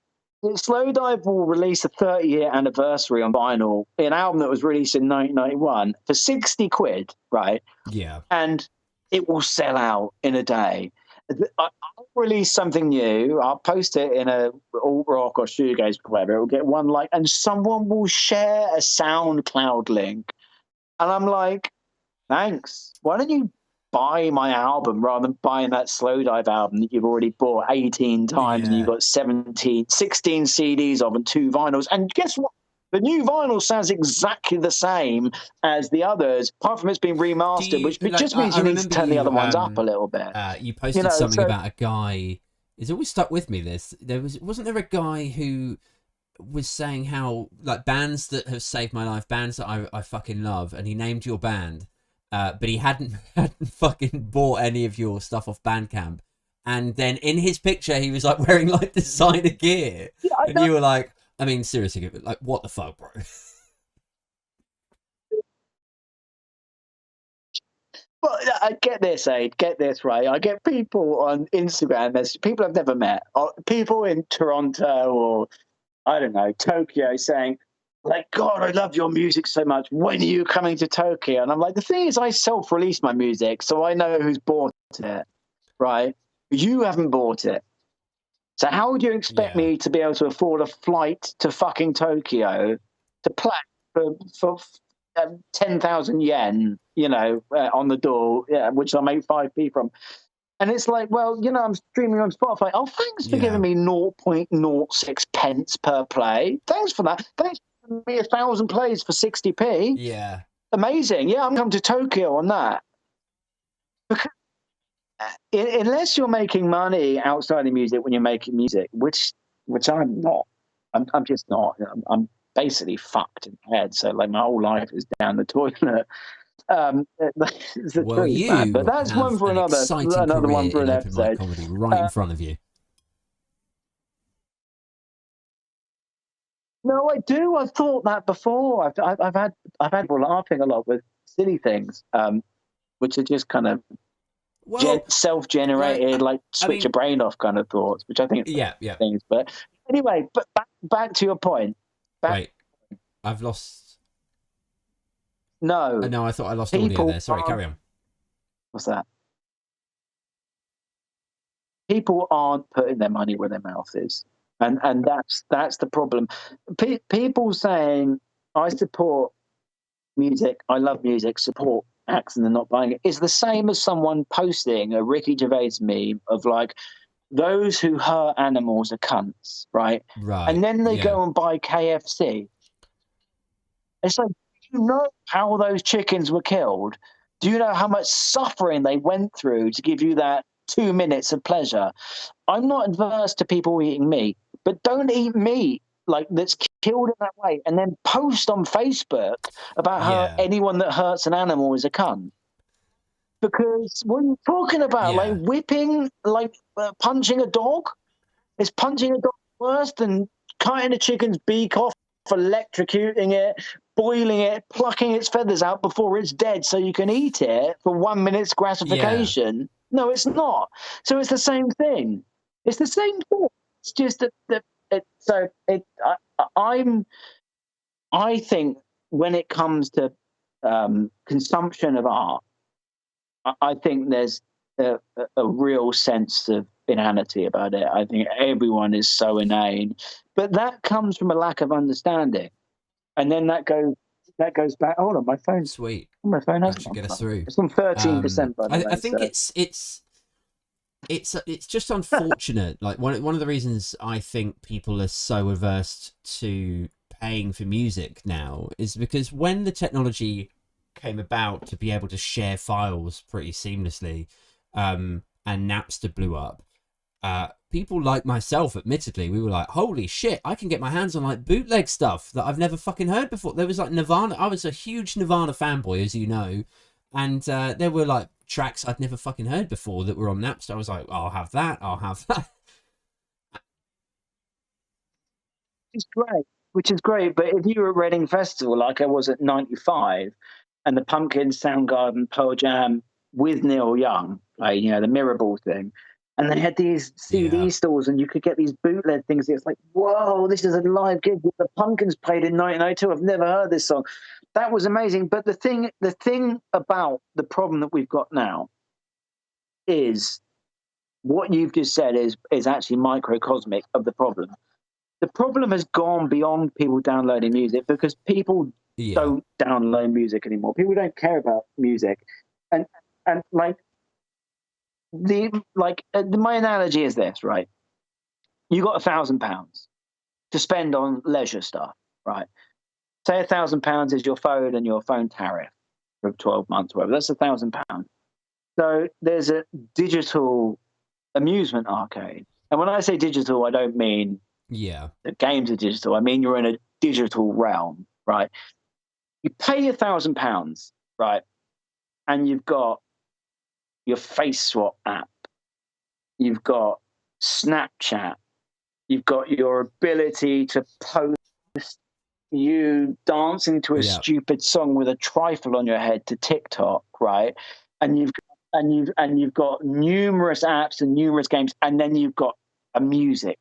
S1: Slow Dive will release a 30-year anniversary on vinyl, an album that was released in 1991 for 60 quid, right?
S3: Yeah.
S1: And it will sell out in a day. I'll release something new, I'll post it in a alt rock or shoegaze, whatever, it will get one like, and someone will share a SoundCloud link. And I'm like, thanks. Why don't you buy my album rather than buying that Slow Dive album that you've already bought 18 times and you've got 16 CDs of and 2 vinyls. And guess what? The new vinyl sounds exactly the same as the others, apart from it's been remastered, which just means you need to turn the other ones up a little bit.
S3: You posted something about a guy. It's always stuck with me. Wasn't there a guy who was saying how, like, bands that have saved my life, bands that I fucking love, and he named your band, but he hadn't fucking bought any of your stuff off Bandcamp. And then in his picture, he was like wearing like designer gear, and you were like, I mean, seriously, like, what the fuck, bro?
S1: Well, I get this, Aid. Get this, right? I get people on Instagram, there's people I've never met, or people in Toronto or, I don't know, Tokyo, saying, like, God, I love your music so much. When are you coming to Tokyo? And I'm like, the thing is, I self-release my music, so I know who's bought it, right? You haven't bought it. So how would you expect me to be able to afford a flight to fucking Tokyo to play for 10,000 yen, on the door, which I make 5p from? And it's like, well, I'm streaming on Spotify. Oh, thanks for giving me 0.06 pence per play. Thanks for that. Thanks for giving me 1,000 plays for 60p.
S3: Yeah.
S1: Amazing. Yeah, I'm coming to Tokyo on that. Because unless you're making money outside of music when you're making music, which I'm not. I'm just not. I'm basically fucked in the head. So like my whole life is down the toilet. It's the truth, man. But that's one for another one for an episode.
S3: Comedy right in front of you.
S1: No, I do. I've thought that before. I've had people laughing a lot with silly things, which are just kind of self-generated, like switch your brain off kind of thoughts, which I think things. But anyway, but back to your point.
S3: Wait, I've lost.
S1: No,
S3: I thought I lost audio there. Sorry, carry on.
S1: What's that? People aren't putting their money where their mouth is, and that's the problem. People saying, "I support music, I love music, support acts," and they're not buying it, is the same as someone posting a Ricky Gervais meme of like, those who hurt animals are cunts, right?
S3: Right.
S1: And then they go and buy KFC. It's like, do you know how those chickens were killed? Do you know how much suffering they went through to give you that 2 minutes of pleasure? I'm not adverse to people eating meat, but don't eat meat like that's killed in that way and then post on Facebook about how anyone that hurts an animal is a cunt. Because what are you talking about? Like whipping, like punching a dog? Is punching a dog worse than cutting a chicken's beak off, electrocuting it, boiling it, plucking its feathers out before it's dead so you can eat it for 1 minute's gratification? Yeah. No, it's not. So it's the same thing. It's the same thing. It's just that I think when it comes to consumption of art, I think there's a real sense of inanity about it. I think everyone is so inane, but that comes from a lack of understanding, and then that goes back. Hold on, my phone.
S3: Sweet.
S1: My phone hasn't
S3: That should get us through.
S1: It's on 13%. By the way,
S3: I think it's just unfortunate. Like one of the reasons I think people are so averse to paying for music now is because when the technology came about to be able to share files pretty seamlessly, and Napster blew up, people like myself, admittedly, we were like, holy shit, I can get my hands on like bootleg stuff that I've never fucking heard before. There was like Nirvana. I was a huge Nirvana fanboy, as you know, and there were like tracks I'd never fucking heard before that were on Napster. I was like, I'll have that.
S1: Which is great. But if you were at Reading Festival, like I was at 95, and the Pumpkins, Soundgarden, Pearl Jam with Neil Young, like, you know, the Mirrorball thing, and they had these CD stores, and you could get these bootleg things. It's like, whoa, this is a live gig. The Pumpkins played in 1992. I've never heard this song. That was amazing. But the thing about the problem that we've got now is what you've just said is actually microcosmic of the problem. The problem has gone beyond people downloading music, because people don't download music anymore. People don't care about music, and like my analogy is this, right? You got £1,000 to spend on leisure stuff, right? Say £1,000 is your phone and your phone tariff for 12 months, or whatever. That's £1,000. So there's a digital amusement arcade, and when I say digital, I don't mean the games are digital. I mean you're in a digital realm, right? You pay £1,000, right, and you've got your face swap app, you've got Snapchat, you've got your ability to post you dancing to a stupid song with a trifle on your head to TikTok, right? And you've got numerous apps and numerous games, and then you've got a music.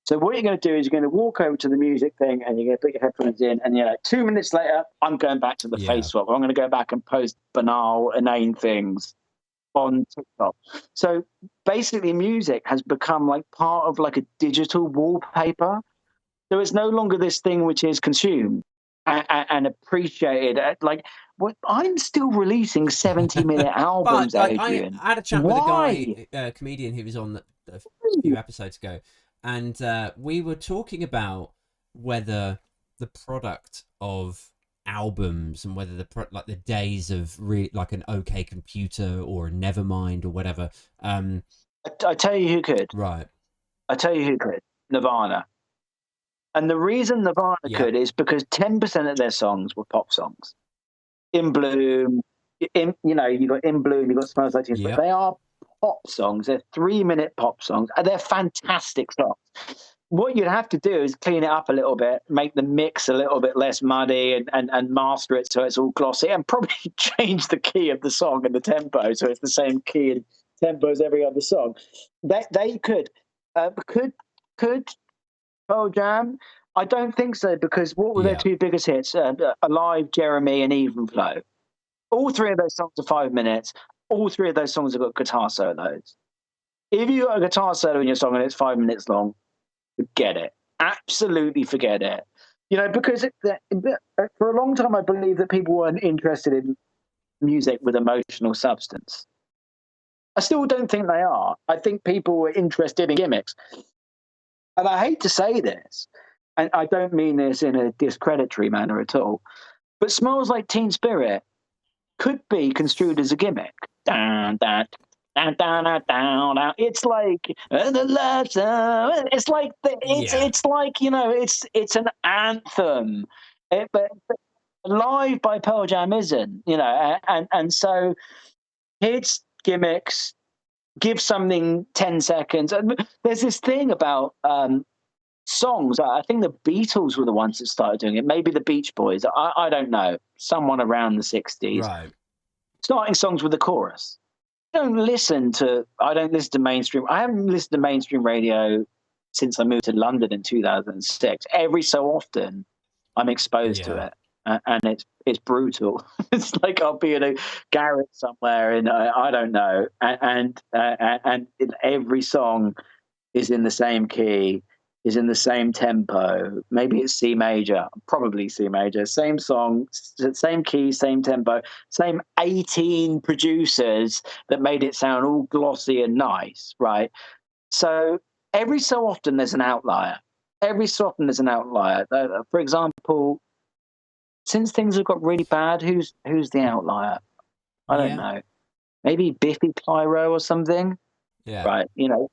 S1: So what you're going to do is you're going to walk over to the music thing, and you're going to put your headphones in, and you're like, 2 minutes later, I'm going back to the face swap. I'm going to go back and post banal, inane things on TikTok. So basically music has become like part of like a digital wallpaper. So it's no longer this thing which is consumed and appreciated. Like, I'm still releasing 70-minute albums,
S3: but, like,
S1: Adrian.
S3: I had a chat with a guy, a comedian who was on a few episodes ago, and we were talking about whether the product of albums and whether like the days of like an OK Computer or a Nevermind or whatever. I
S1: tell you who could.
S3: Right.
S1: I tell you who could. Nirvana. And the reason Nirvana could is because 10% of their songs were pop songs. In Bloom, you got In Bloom, you got Smells Like Teen Spirit. They are pop songs. They're 3-minute pop songs, and they're fantastic songs. What you'd have to do is clean it up a little bit, make the mix a little bit less muddy, and master it so it's all glossy, and probably change the key of the song and the tempo so it's the same key and tempo as every other song. They could. Could Pearl Jam? I don't think so, because what were their two biggest hits? Alive, Jeremy, and Even Flow. All three of those songs are 5 minutes. All three of those songs have got guitar solos. If you got a guitar solo in your song and it's 5 minutes long, forget it. Absolutely forget it. You know, because for a long time I believe that people weren't interested in music with emotional substance. I still don't think they are. I think people were interested in gimmicks. And I hate to say this, and I don't mean this in a discreditory manner at all, but Smells Like Teen Spirit could be construed as a gimmick. Down, down, down, down, down, down. It's like the lights are, it's like it's like, you know, it's an anthem. But Live by Pearl Jam isn't, you know, and so kids gimmicks, give something 10 seconds. There's this thing about songs. I think the Beatles were the ones that started doing it. Maybe the Beach Boys. I don't know. Someone around the 60s.
S3: Right.
S1: Starting songs with the chorus. I don't listen to mainstream. I haven't listened to mainstream radio since I moved to London in 2006. Every so often, I'm exposed to it. and it's brutal. It's like I'll be in a garage somewhere in I don't know, and every song is in the same key, is in the same tempo. Maybe it's C major, probably C major. Same song, same key, same tempo, same 18 producers that made it sound all glossy and nice, right? So every so often there's an outlier. Every so often there's an outlier. For example, since things have got really bad, who's the outlier? I don't know. Maybe Biffy Clyro or something.
S3: Yeah.
S1: Right. You know,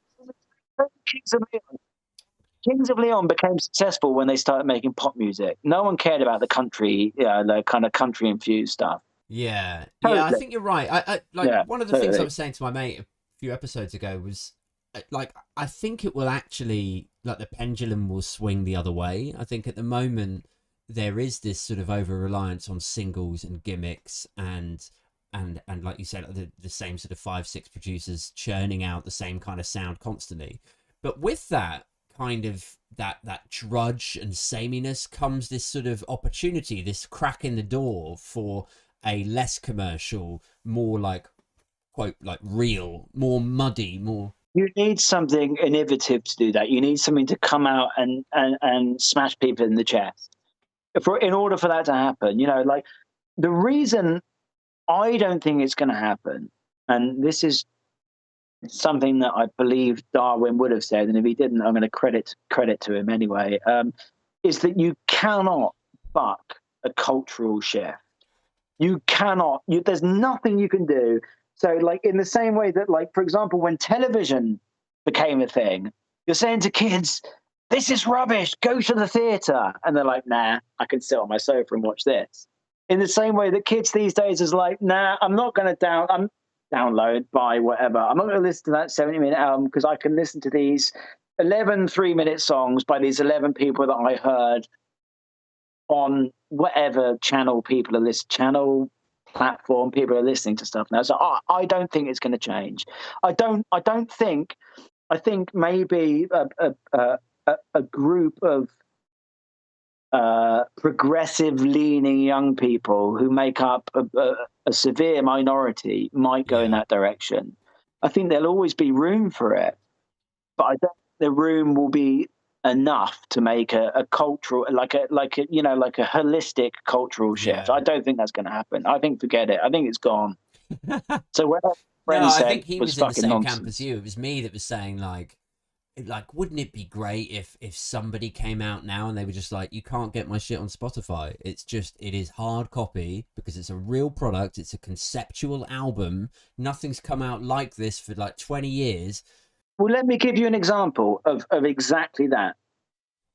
S1: Kings of Leon became successful when they started making pop music. No one cared about the country, the kind of country infused stuff.
S3: Yeah.
S1: Totally.
S3: Yeah, I think you're right. One of the things I was saying to my mate a few episodes ago was I think it will actually, like, the pendulum will swing the other way. I think at the moment there is this sort of over reliance on singles and gimmicks and like you said, the same sort of 5-6 producers churning out the same kind of sound constantly. But with that kind of that drudge and sameness comes this sort of opportunity, this crack in the door for a less commercial, more like, quote, like real, more muddy, more...
S1: You need something innovative to do that. You need something to come out and smash people in the chest. In order for that to happen, you know, like, the reason I don't think it's going to happen, and this is something that I believe Darwin would have said, and if he didn't, I'm going to credit to him anyway, is that you cannot buck a cultural shift. You cannot. There's nothing you can do. So, like, in the same way that, like, for example, when television became a thing, you're saying to kids, this is rubbish, go to the theatre. And they're like, nah, I can sit on my sofa and watch this. In the same way that kids these days is like, nah, I'm not going to download, buy, whatever. I'm not going to listen to that 70-minute album because I can listen to these 11 3-minute songs by these 11 people that I heard on whatever channel platform people are listening to stuff now. So I don't think it's going to change. I think maybe a group of progressive leaning young people who make up a severe minority might go in that direction. I think there'll always be room for it, but I don't think the room will be enough to make a cultural, like a holistic cultural shift. I don't think that's going to happen. I think forget it. I think it's gone. So what
S3: I think he was in the same
S1: nonsense.
S3: camp as you. It was me that was saying like, wouldn't it be great if somebody came out now and they were just like, you can't get my shit on Spotify. It is hard copy because it's a real product. It's a conceptual album. Nothing's come out like this for like 20 years.
S1: Well, let me give you an example of exactly that.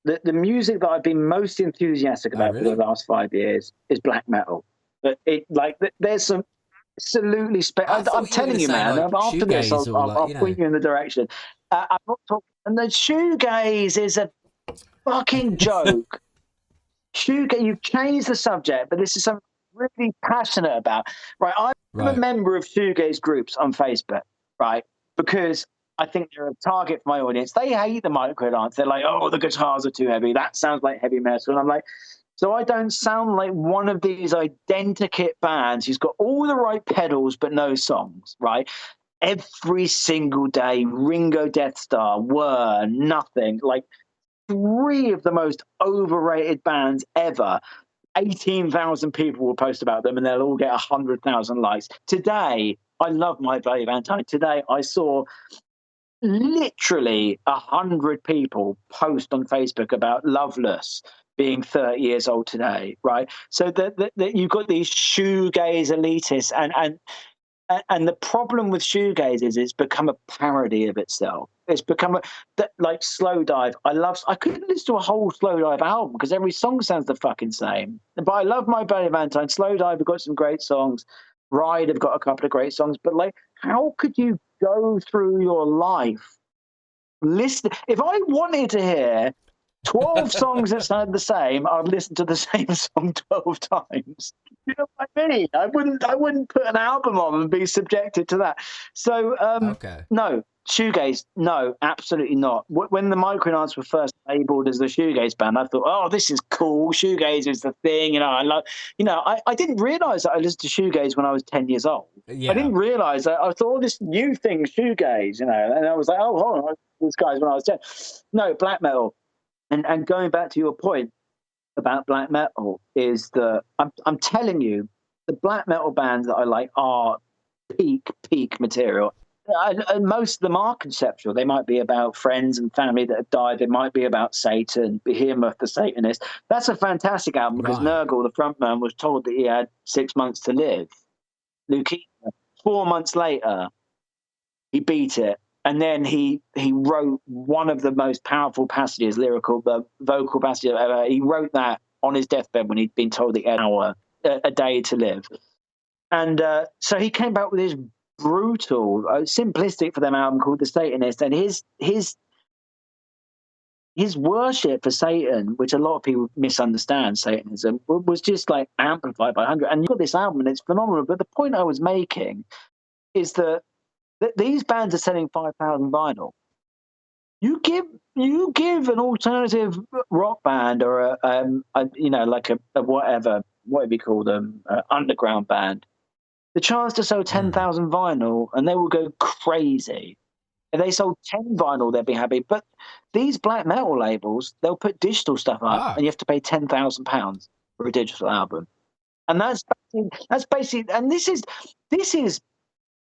S1: The music that I've been most enthusiastic about for the last 5 years is black metal. But there's some absolutely I'm telling you, man.
S3: Like
S1: after this, I'll point you in the direction. I'm not talking. And the shoegaze is a fucking joke. You've changed the subject, but this is something I'm really passionate about. Right, I'm a member of shoegaze groups on Facebook, right? Because I think they're a target for my audience. They hate the Microdance. They're like, oh, the guitars are too heavy. That sounds like heavy metal. And I'm like, so I don't sound like one of these identikit bands who's got all the right pedals but no songs, right? Every single day, Ringo Death Star, Whir, Nothing, like 3 of the most overrated bands ever. 18,000 people will post about them and they'll all get 100,000 likes. Today, I love My Bloody Valentine. Today, I saw literally 100 people post on Facebook about Loveless being 30 years old today, right? So that you've got these shoegaze elitists and the problem with shoegaze is it's become a parody of itself. It's become like Slow Dive. I couldn't listen to a whole Slow Dive album because every song sounds the fucking same. But I love My Bloody Valentine. Slow Dive have got some great songs. Ride have got a couple of great songs. But like, how could you go through your life listening? If I wanted to hear 12 songs that sound the same, I'd listen to the same song 12 times. You know what I mean? I wouldn't put an album on and be subjected to that. So no, shoegaze, no, absolutely not. When the Microdance were first labeled as the shoegaze band, I thought, oh, this is cool. Shoegaze is the thing. I didn't realize that I listened to shoegaze when I was 10 years old.
S3: Yeah.
S1: I didn't realize that. I thought, this new thing, shoegaze, and I was like, oh, hold on, this guy's when I was 10. No, black metal. And going back to your point about black metal is that I'm telling you, the black metal bands that I like are peak material. And most of them are conceptual. They might be about friends and family that have died. They might be about Satan, Behemoth, the Satanist. That's a fantastic album because Nurgle, the frontman, was told that he had 6 months to live. Leukemia. 4 months later, he beat it. And then he wrote one of the most powerful passages, lyrical, vocal passages ever. He wrote that on his deathbed when he'd been told he had an hour, a day to live. And so he came back with his brutal, simplistic for them album called The Satanist, and his worship for Satan, which a lot of people misunderstand Satanism, was just like amplified by 100. And you've got this album, and it's phenomenal. But the point I was making is that these bands are selling 5,000 vinyl. You give an alternative rock band or like a whatever you call them, underground band, the chance to sell 10,000 vinyl, and they will go crazy. If they sold 10 vinyl, they'd be happy. But these black metal labels, they'll put digital stuff up, and you have to pay £10,000 for a digital album. And that's basically, and this is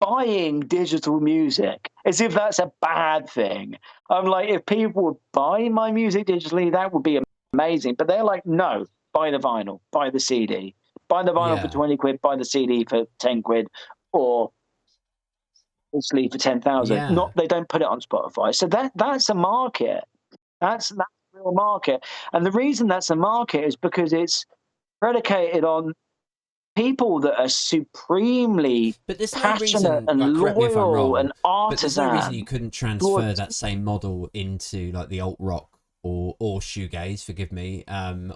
S1: buying digital music as if that's a bad thing. I'm like, if people would buy my music digitally, that would be amazing. But they're like, no, buy the vinyl, buy the CD. Buy the vinyl for 20 quid, buy the CD for 10 quid, or sleep for 10,000.
S3: Yeah.
S1: Not, they don't put it on Spotify. So that's a market. That's a real market. And the reason that's a market is because it's predicated on people that are supremely passionate and loyal and artisan.
S3: But there's no reason you couldn't transfer that same model into like the alt rock or shoegaze, forgive me,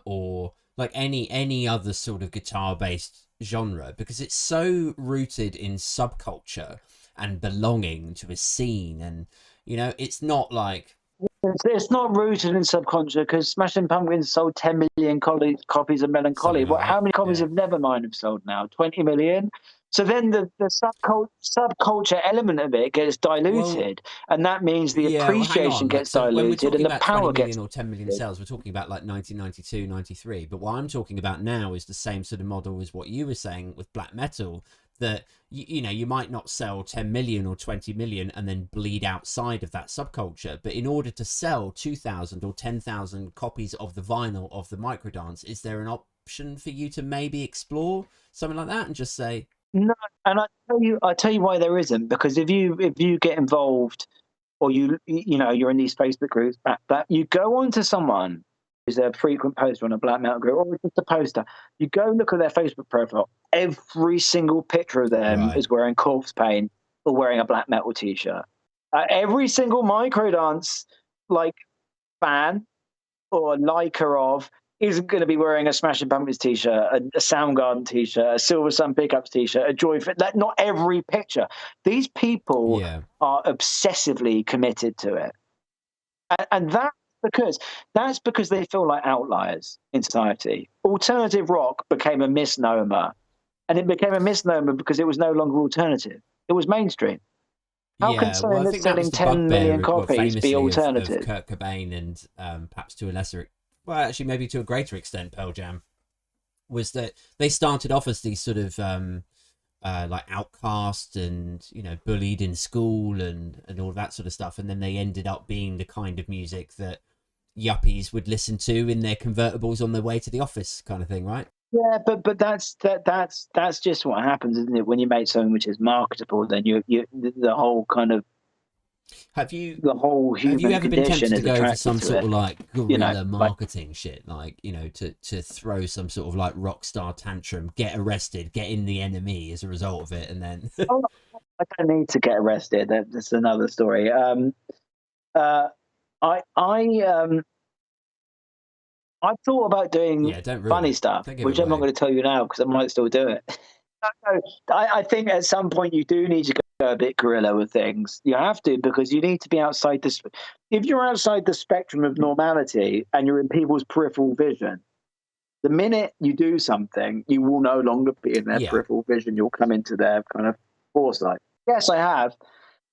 S3: or like any other sort of guitar-based genre, because it's so rooted in subculture and belonging to a scene, and it's not like
S1: it's not rooted in subculture, because Smashing Pumpkins sold 10 million copies of Melancholy. How many copies of Nevermind have sold now? 20 million. So then the subculture element of it gets diluted, and that means the appreciation gets diluted, and the power gets.
S3: 20 million or 10 million sales, we're talking about like 1992, 93. But what I'm talking about now is the same sort of model as what you were saying with black metal. That you might not sell 10 million or 20 million and then bleed outside of that subculture, but in order to sell 2,000 or 10,000 copies of the vinyl of the Microdance, is there an option for you to maybe explore something like that and just say?
S1: No, and I tell you why there isn't, because if you get involved, or you're in these Facebook groups, that you go on to someone who's a frequent poster on a black metal group, or just a poster, you go look at their Facebook profile, every single picture of them is wearing corpse paint or wearing a black metal t-shirt. Every single Microdance fan or liker of isn't going to be wearing a Smashing Pumpkins t-shirt, a Soundgarden t-shirt, a Silver Sun Pickups t-shirt, a Joy. Not every picture. These people are obsessively committed to it, and that's because they feel like outliers in society. Alternative rock became a misnomer, and it became a misnomer because it was no longer alternative. It was mainstream. How can someone that's selling 10 million copies be alternative?
S3: Of Kurt Cobain and perhaps to a lesser, well, actually maybe to a greater extent, Pearl Jam, was that they started off as these sort of like outcast and bullied in school and all that sort of stuff, and then they ended up being the kind of music that yuppies would listen to in their convertibles on their way to the office, kind of thing, right?
S1: Yeah, but that's just what happens, isn't it? When you make something which is marketable, then you the whole kind of the whole human
S3: have you ever been tempted to go for some sort of like guerrilla marketing shit, like to throw some sort of like rock star tantrum, get arrested, get in the enemy as a result of it, and then
S1: I don't need to get arrested. That's another story. I thought about doing funny stuff, which I'm not going to tell you now because I might still do it. I think at some point you do need to go a bit gorilla with things. You have to, because you need to be outside this. If you're outside the spectrum of normality and you're in people's peripheral vision, the minute you do something, you will no longer be in their peripheral vision. You'll come into their kind of foresight. Yes, I have.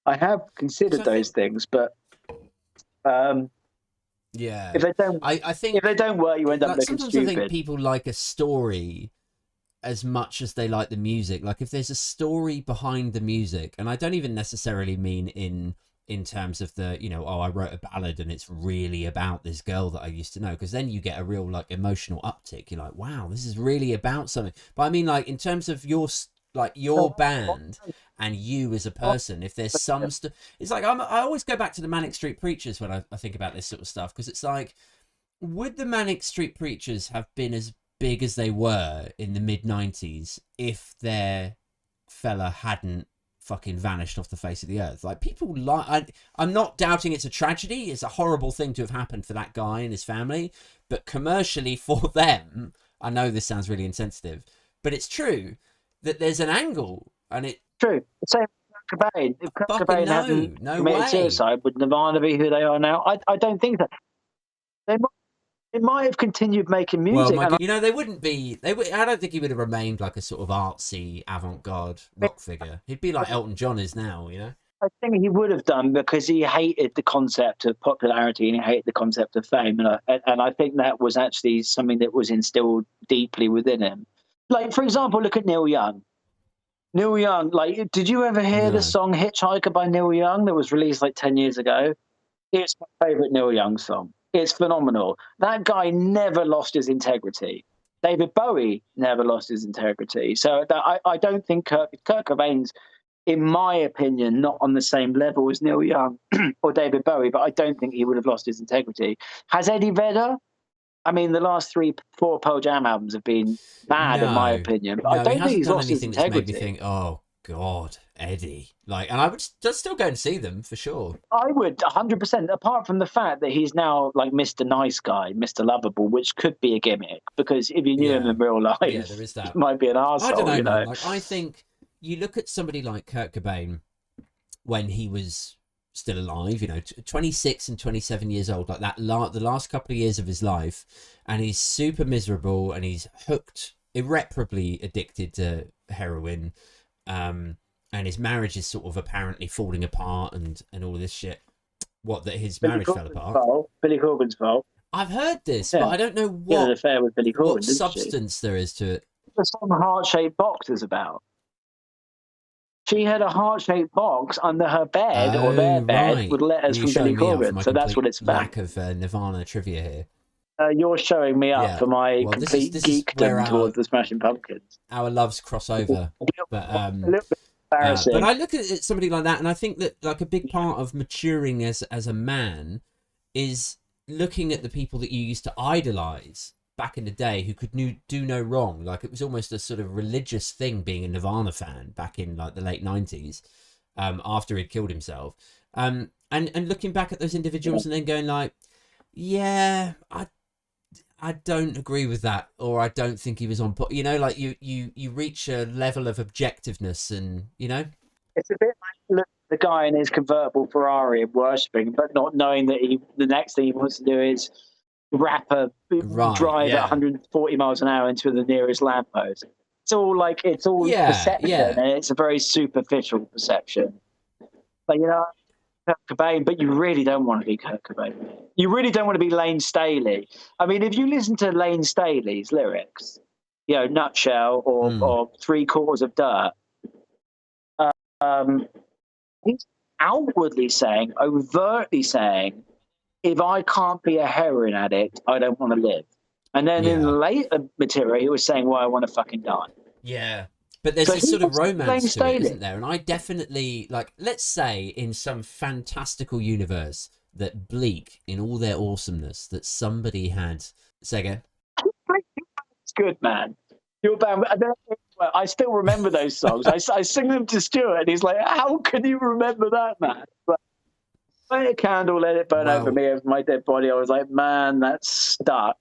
S1: I have considered those things, but if they don't,
S3: I think
S1: if they don't work, you end up looking
S3: sometimes
S1: stupid.
S3: I think people like a story as much as they like the music. Like if there's a story behind the music, and I don't even necessarily mean in terms of the, you know, oh, I wrote a ballad and it's really about this girl that I used to know, because then you get a real like emotional uptick. You're like, wow, this is really about something. But I mean, like in terms of your band and you as a person, if there's some it's like I always go back to the Manic Street Preachers when I think about this sort of stuff, because it's like, would the Manic Street Preachers have been as big as they were in the mid-90s if their fella hadn't fucking vanished off the face of the earth? Like, people like, I'm not doubting it's a tragedy, it's a horrible thing to have happened for that guy and his family, but commercially for them, I know this sounds really insensitive, but it's true that there's an angle, and it
S1: true. Same with Kurt Cobain. If Kurt Cobain hadn't committed suicide, would Nirvana be who they are now? I don't think that. They might have continued making music.
S3: Well, you know, they wouldn't be. I don't think he would have remained like a sort of artsy, avant-garde rock figure. He'd be like Elton John is now, you know.
S1: I think he would have done, because he hated the concept of popularity and he hated the concept of fame, and I think that was actually something that was instilled deeply within him. Like, for example, look at Neil Young. Neil Young, like, did you ever hear the song "Hitchhiker" by Neil Young that was released like 10 years ago? It's my favorite Neil Young song. It's phenomenal. That guy never lost his integrity. David Bowie never lost his integrity. So I don't think Kurt Cobain's, in my opinion, not on the same level as Neil Young or David Bowie, but I don't think he would have lost his integrity. Has Eddie Vedder? I mean, the last 3-4 Pearl Jam albums have been bad, in my opinion. But I don't think he's lost his integrity.
S3: That's made me think, oh God, Eddie. Like, and I would just still go and see them for sure.
S1: I would 100%. Apart from the fact that he's now like Mr. Nice Guy, Mr. Lovable, which could be a gimmick, because if you knew him in real life,
S3: there is that.
S1: He might be an arsehole.
S3: I don't know,
S1: you know?
S3: Like, I think you look at somebody like Kurt Cobain when he was still alive, you know, 26 and 27 years old, like that, the last couple of years of his life, and he's super miserable and he's hooked, irreparably addicted to heroin, and his marriage is sort of apparently falling apart and all of this shit. What, that his marriage fell apart?
S1: Billy Corgan's fault.
S3: I've heard this, but I don't know what,
S1: an affair with Billy Corgan,
S3: what substance there is to it.
S1: The song Heart-Shaped Box is about. She had a heart-shaped box under her bed, or their bed, with letters from Billy Corgan. So that's what it's about.
S3: Lack of Nirvana trivia here.
S1: You're showing me up for my complete geekdom towards the Smashing Pumpkins.
S3: Our loves cross over. But,
S1: a little bit embarrassing.
S3: But I look at somebody like that, and I think that like a big part of maturing as a man is looking at the people that you used to idolize back in the day who could do no wrong. Like, it was almost a sort of religious thing being a Nirvana fan back in like the late 90s, after he'd killed himself, and looking back at those individuals and then going like, yeah, I don't agree with that, or I don't think he was on, you know, like you reach a level of objectiveness, and you know,
S1: it's a bit like the guy in his convertible Ferrari worshipping, but not knowing that the next thing he wants to do is drive at 140 miles an hour into the nearest lamppost. It's all perception, and it's a very superficial perception. Like, you know, Kurt Cobain, but you really don't want to be Kurt Cobain. You really don't want to be Lane Staley. I mean, if you listen to Lane Staley's lyrics, you know, Nutshell or 3 Quarters of Dirt, he's outwardly saying, overtly saying, if I can't be a heroin addict, I don't want to live. And then in the later material, he was saying, well, I want to fucking die.
S3: Yeah. But there's this sort of romance to it, isn't there? And I definitely, like, let's say in some fantastical universe that Bleak, in all their awesomeness, that somebody had... Say again?
S1: It's good, man. Your band... I still remember those songs. I sing them to Stuart, and he's like, how can you remember that, man? But, light a candle, let it burn over me, over my dead body. I was like, man, that's stuck.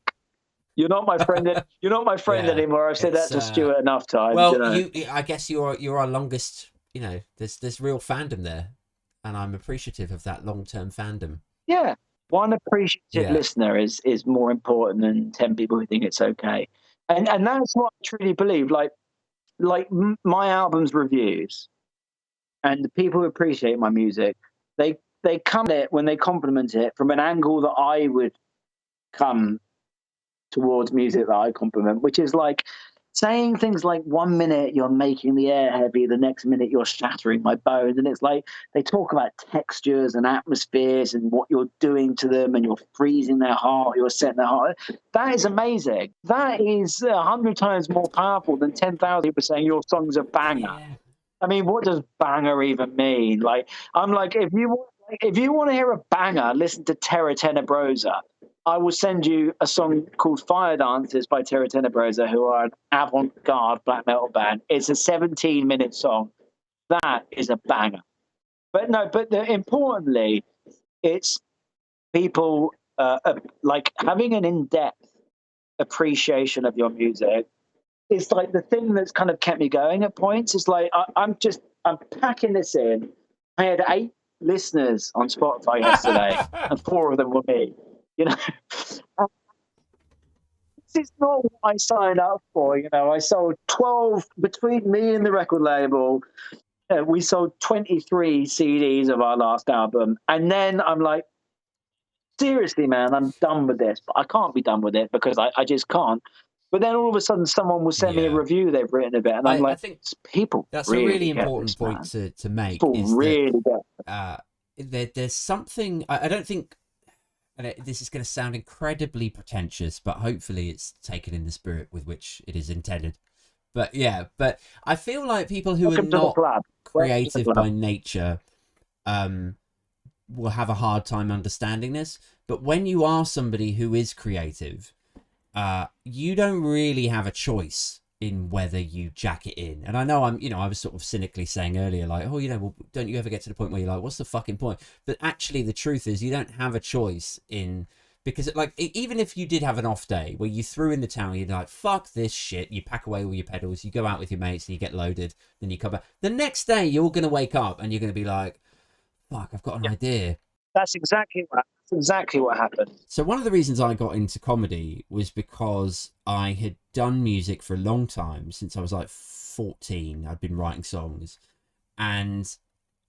S1: You're not my friend. You're not my friend anymore. I've said that to Stuart enough times.
S3: Well,
S1: you know?
S3: I guess you're our longest you know, there's real fandom there, and I'm appreciative of that long-term fandom.
S1: Yeah, one appreciative listener is more important than 10 people who think it's okay, and that's what I truly believe. Like my album's reviews, and the people who appreciate my music, they come at it when they compliment it from an angle that I would come towards music that I compliment, which is like saying things like 1 minute you're making the air heavy, the next minute you're shattering my bones. And it's like they talk about textures and atmospheres and what you're doing to them, and you're freezing their heart, you're setting their heart. That is amazing. That is 100 times more powerful than 10,000 people saying your song's a banger. Yeah. I mean, what does banger even mean? Like, I'm like, if you want to hear a banger, listen to Terra Tenebrosa. I will send you a song called Fire Dancers by Terra Tenebrosa, who are an avant-garde black metal band. It's a 17-minute song. That is a banger. But importantly, it's people like having an in-depth appreciation of your music. It's like the thing that's kind of kept me going at points. It's like I'm packing this in. I had 8 listeners on Spotify yesterday, and 4 of them were me. You know, this is not what I signed up for. You know, I sold 12 between me and the record label. We sold 23 CDs of our last album, and then I'm like, seriously, man, I'm done with this. But I can't be done with it because I just can't. But then all of a sudden, someone will send me a review they've written of it, and I think people.
S3: That's
S1: really
S3: a really important point to make.
S1: People
S3: is
S1: really
S3: that, there's something I don't think. And this is going to sound incredibly pretentious, but hopefully it's taken in the spirit with which it is intended. But I feel like people who are not creative by nature will have a hard time understanding this. But when you are somebody who is creative, you don't really have a choice in whether you jack it in. And I know I was sort of cynically saying earlier, like, oh, well, don't you ever get to the point where you're like, what's the fucking point? But actually the truth is you don't have a choice in, because like, even if you did have an off day where you threw in the towel, you're like, fuck this shit, you pack away all your pedals, you go out with your mates and you get loaded, then you come back. The next day you're going to wake up and you're going to be like, fuck, I've got an idea.
S1: That's exactly what happened.
S3: So one of the reasons I got into comedy was because I had done music for a long time. Since I was like 14, I'd been writing songs, and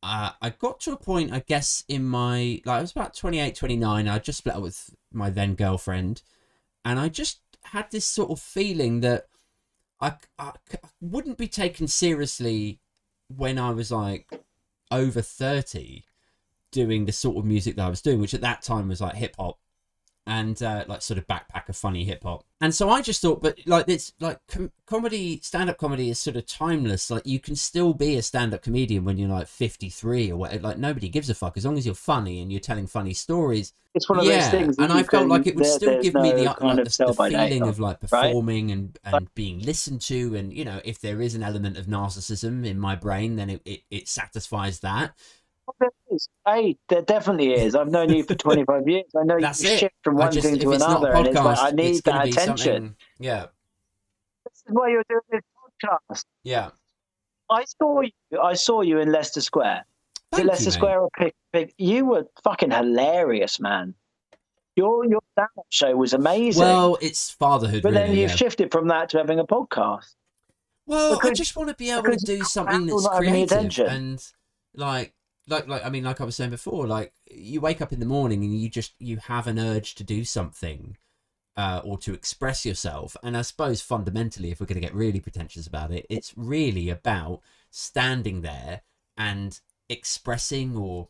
S3: I got to a point, I guess, in my, like, I was about 28, 29. I just split up with my then girlfriend, and I just had this sort of feeling that I wouldn't be taken seriously when I was like over 30. Doing the sort of music that I was doing, which at that time was like hip hop and like sort of backpacker funny hip hop. And so I just thought, but like it's like comedy, stand-up comedy is sort of timeless. Like you can still be a stand-up comedian when you're like 53 or whatever. Like nobody gives a fuck as long as you're funny and you're telling funny stories.
S1: It's one of those things.
S3: And I felt like it would still give me the feeling of like performing, right? and being listened to. And, you know, if there is an element of narcissism in my brain, then it satisfies that.
S1: There is. Hey, there definitely is. I've known you for 25 years. I know you shift from one thing to another, and it's like, I need that attention.
S3: Yeah.
S1: This is why you're doing this podcast.
S3: Yeah.
S1: I saw you in Leicester Square. Leicester Square or Pick. You were fucking hilarious, man. Your stand-up show was amazing.
S3: Well, it's fatherhood,
S1: but
S3: really,
S1: then you've shifted from that to having a podcast.
S3: Well, I just want to be able to do something that's creative and like I was saying before, like you wake up in the morning and you have an urge to do something or to express yourself. And I suppose fundamentally, if we're going to get really pretentious about it, it's really about standing there and expressing or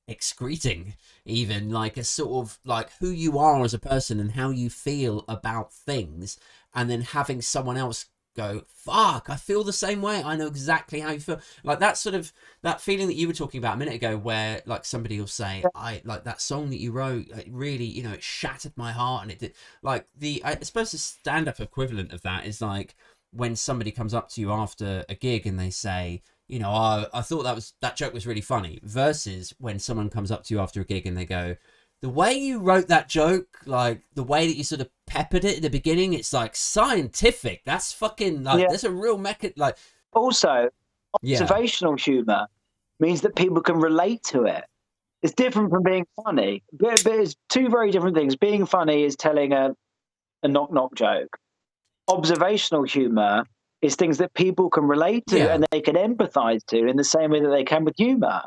S3: excreting even like a sort of like who you are as a person and how you feel about things, and then having someone else go, fuck, I feel the same way. I know exactly how you feel. Like that sort of, that feeling that you were talking about a minute ago where like somebody will say, I like that song that you wrote, it really, you know, it shattered my heart. And it did like I suppose the stand-up equivalent of that is like when somebody comes up to you after a gig and they say, you know, I thought that joke was really funny, versus when someone comes up to you after a gig and they go, the way you wrote that joke, like the way that you sort of peppered it at the beginning, it's like scientific. That's fucking like, there's a real like
S1: Also, observational humor means that people can relate to it. It's different from being funny, but it's two very different things. Being funny is telling a knock-knock joke. Observational humor is things that people can relate to and they can empathize to in the same way that they can with humor.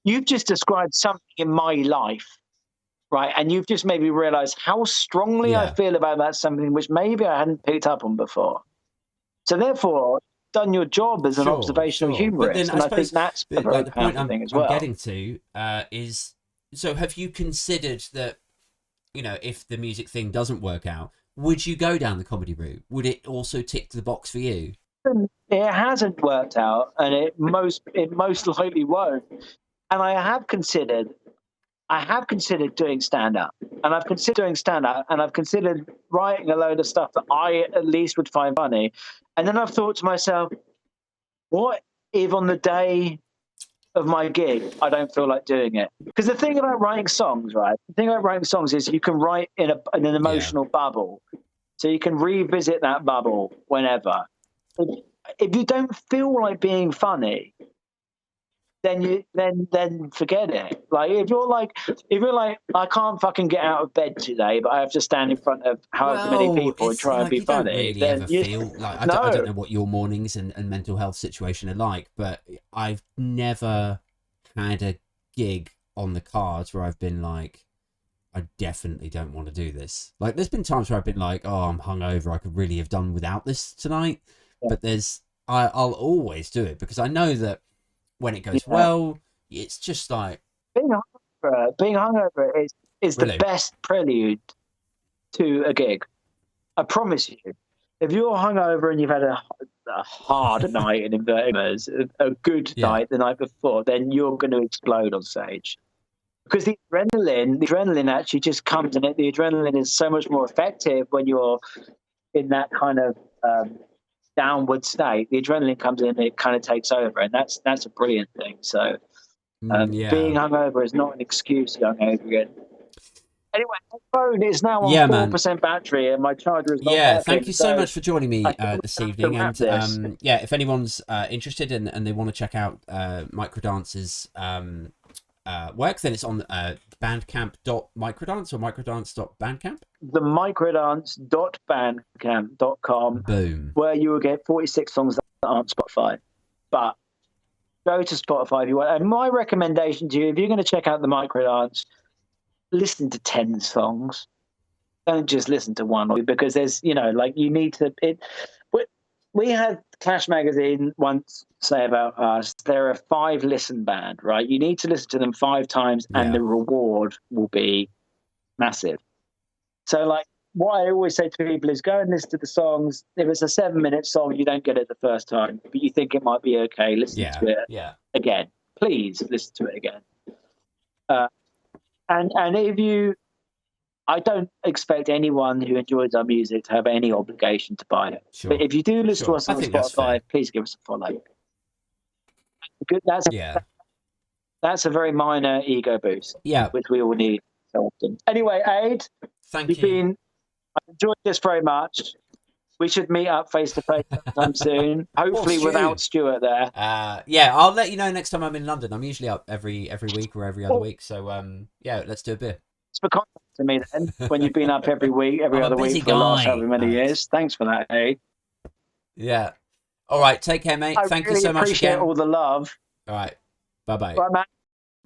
S1: You've just described something in my life, right? And you've just made me realize how strongly I feel about that, something which maybe I hadn't picked up on before. So therefore, done your job as an observational humorist. And I think that's a very powerful thing as well.
S3: I'm getting to is, so have you considered that, you know, if the music thing doesn't work out, would you go down the comedy route? Would it also tick the box for you?
S1: It hasn't worked out, and it most likely won't. And I have considered doing stand-up, and I've considered writing a load of stuff that I at least would find funny. And then I've thought to myself, what if on the day of my gig I don't feel like doing it? Because the thing about writing songs, right? The thing about writing songs is you can write in an emotional bubble, so you can revisit that bubble whenever. If you don't feel like being funny, then forget it. Like if you're like I can't fucking get out of bed today, but I have to stand in front of however many people and try and be funny.
S3: Don't really ever feel like I don't know what your mornings and mental health situation are like, but I've never had a gig on the cards where I've been like, I definitely don't want to do this. Like there's been times where I've been like, oh, I'm hungover, I could really have done without this tonight. But I'll always do it because I know that when it goes well, it's just like
S1: being hungover is the best prelude to a gig. I promise you. If you're hungover and you've had a hard night in inverted commas, a good night the night before, then you're going to explode on stage. Because the adrenaline actually just comes in it. The adrenaline is so much more effective when you're in that kind of downward state. The adrenaline comes in and it kind of takes over, and that's a brilliant thing. So being hungover is not an excuse to go hungover again. Anyway, my phone is now on 4% battery, and my charger is not working.
S3: Thank you so much for joining me this evening. And if anyone's interested and they want to check out Microdance's work, then it's on bandcamp.microdance or microdance.bandcamp.
S1: The microdance.bandcamp.com.
S3: Boom.
S1: Where you will get 46 songs that aren't Spotify. But go to Spotify if you want. And my recommendation to you, if you're going to check out the Microdance, listen to 10 songs. Don't just listen to one, because there's, you need to. We had Clash Magazine once say about us, they're a 5-listen band, right? You need to listen to them 5 times and the reward will be massive. So what I always say to people is go and listen to the songs. If it's a 7-minute song, you don't get it the first time, but you think it might be okay, listen to it again. Please listen to it again. And if you, I don't expect anyone who enjoys our music to have any obligation to buy it. Sure. But if you do listen to us on Spotify, please give us a follow. Good. That's a very minor ego boost. Which we all need so often. Anyway, Aid,
S3: thank you.
S1: I've enjoyed this very much. We should meet up face to face sometime soon. Hopefully without Stuart there.
S3: I'll let you know next time I'm in London. I'm usually up every week or every other week. So let's do a beer.
S1: It's for contact to me then when you've been up every week, every other week for the last however many years. Thanks for that, Aid.
S3: Yeah. All right. Take care, mate. Thank you so much
S1: appreciate
S3: again.
S1: all the love.
S3: All right. Bye-bye.
S1: Bye, Matt.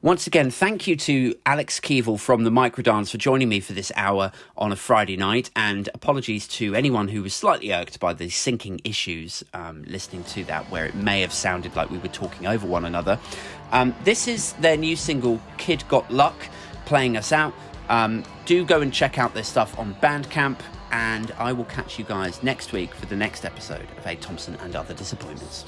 S2: Once again, thank you to Alex Keevill from the Microdance for joining me for this hour on a Friday night, and apologies to anyone who was slightly irked by the syncing issues listening to that, where it may have sounded like we were talking over one another. This is their new single, Kid Got Luck, playing us out. Do go and check out their stuff on Bandcamp, and I will catch you guys next week for the next episode of A Thompsin and Other Disappointments.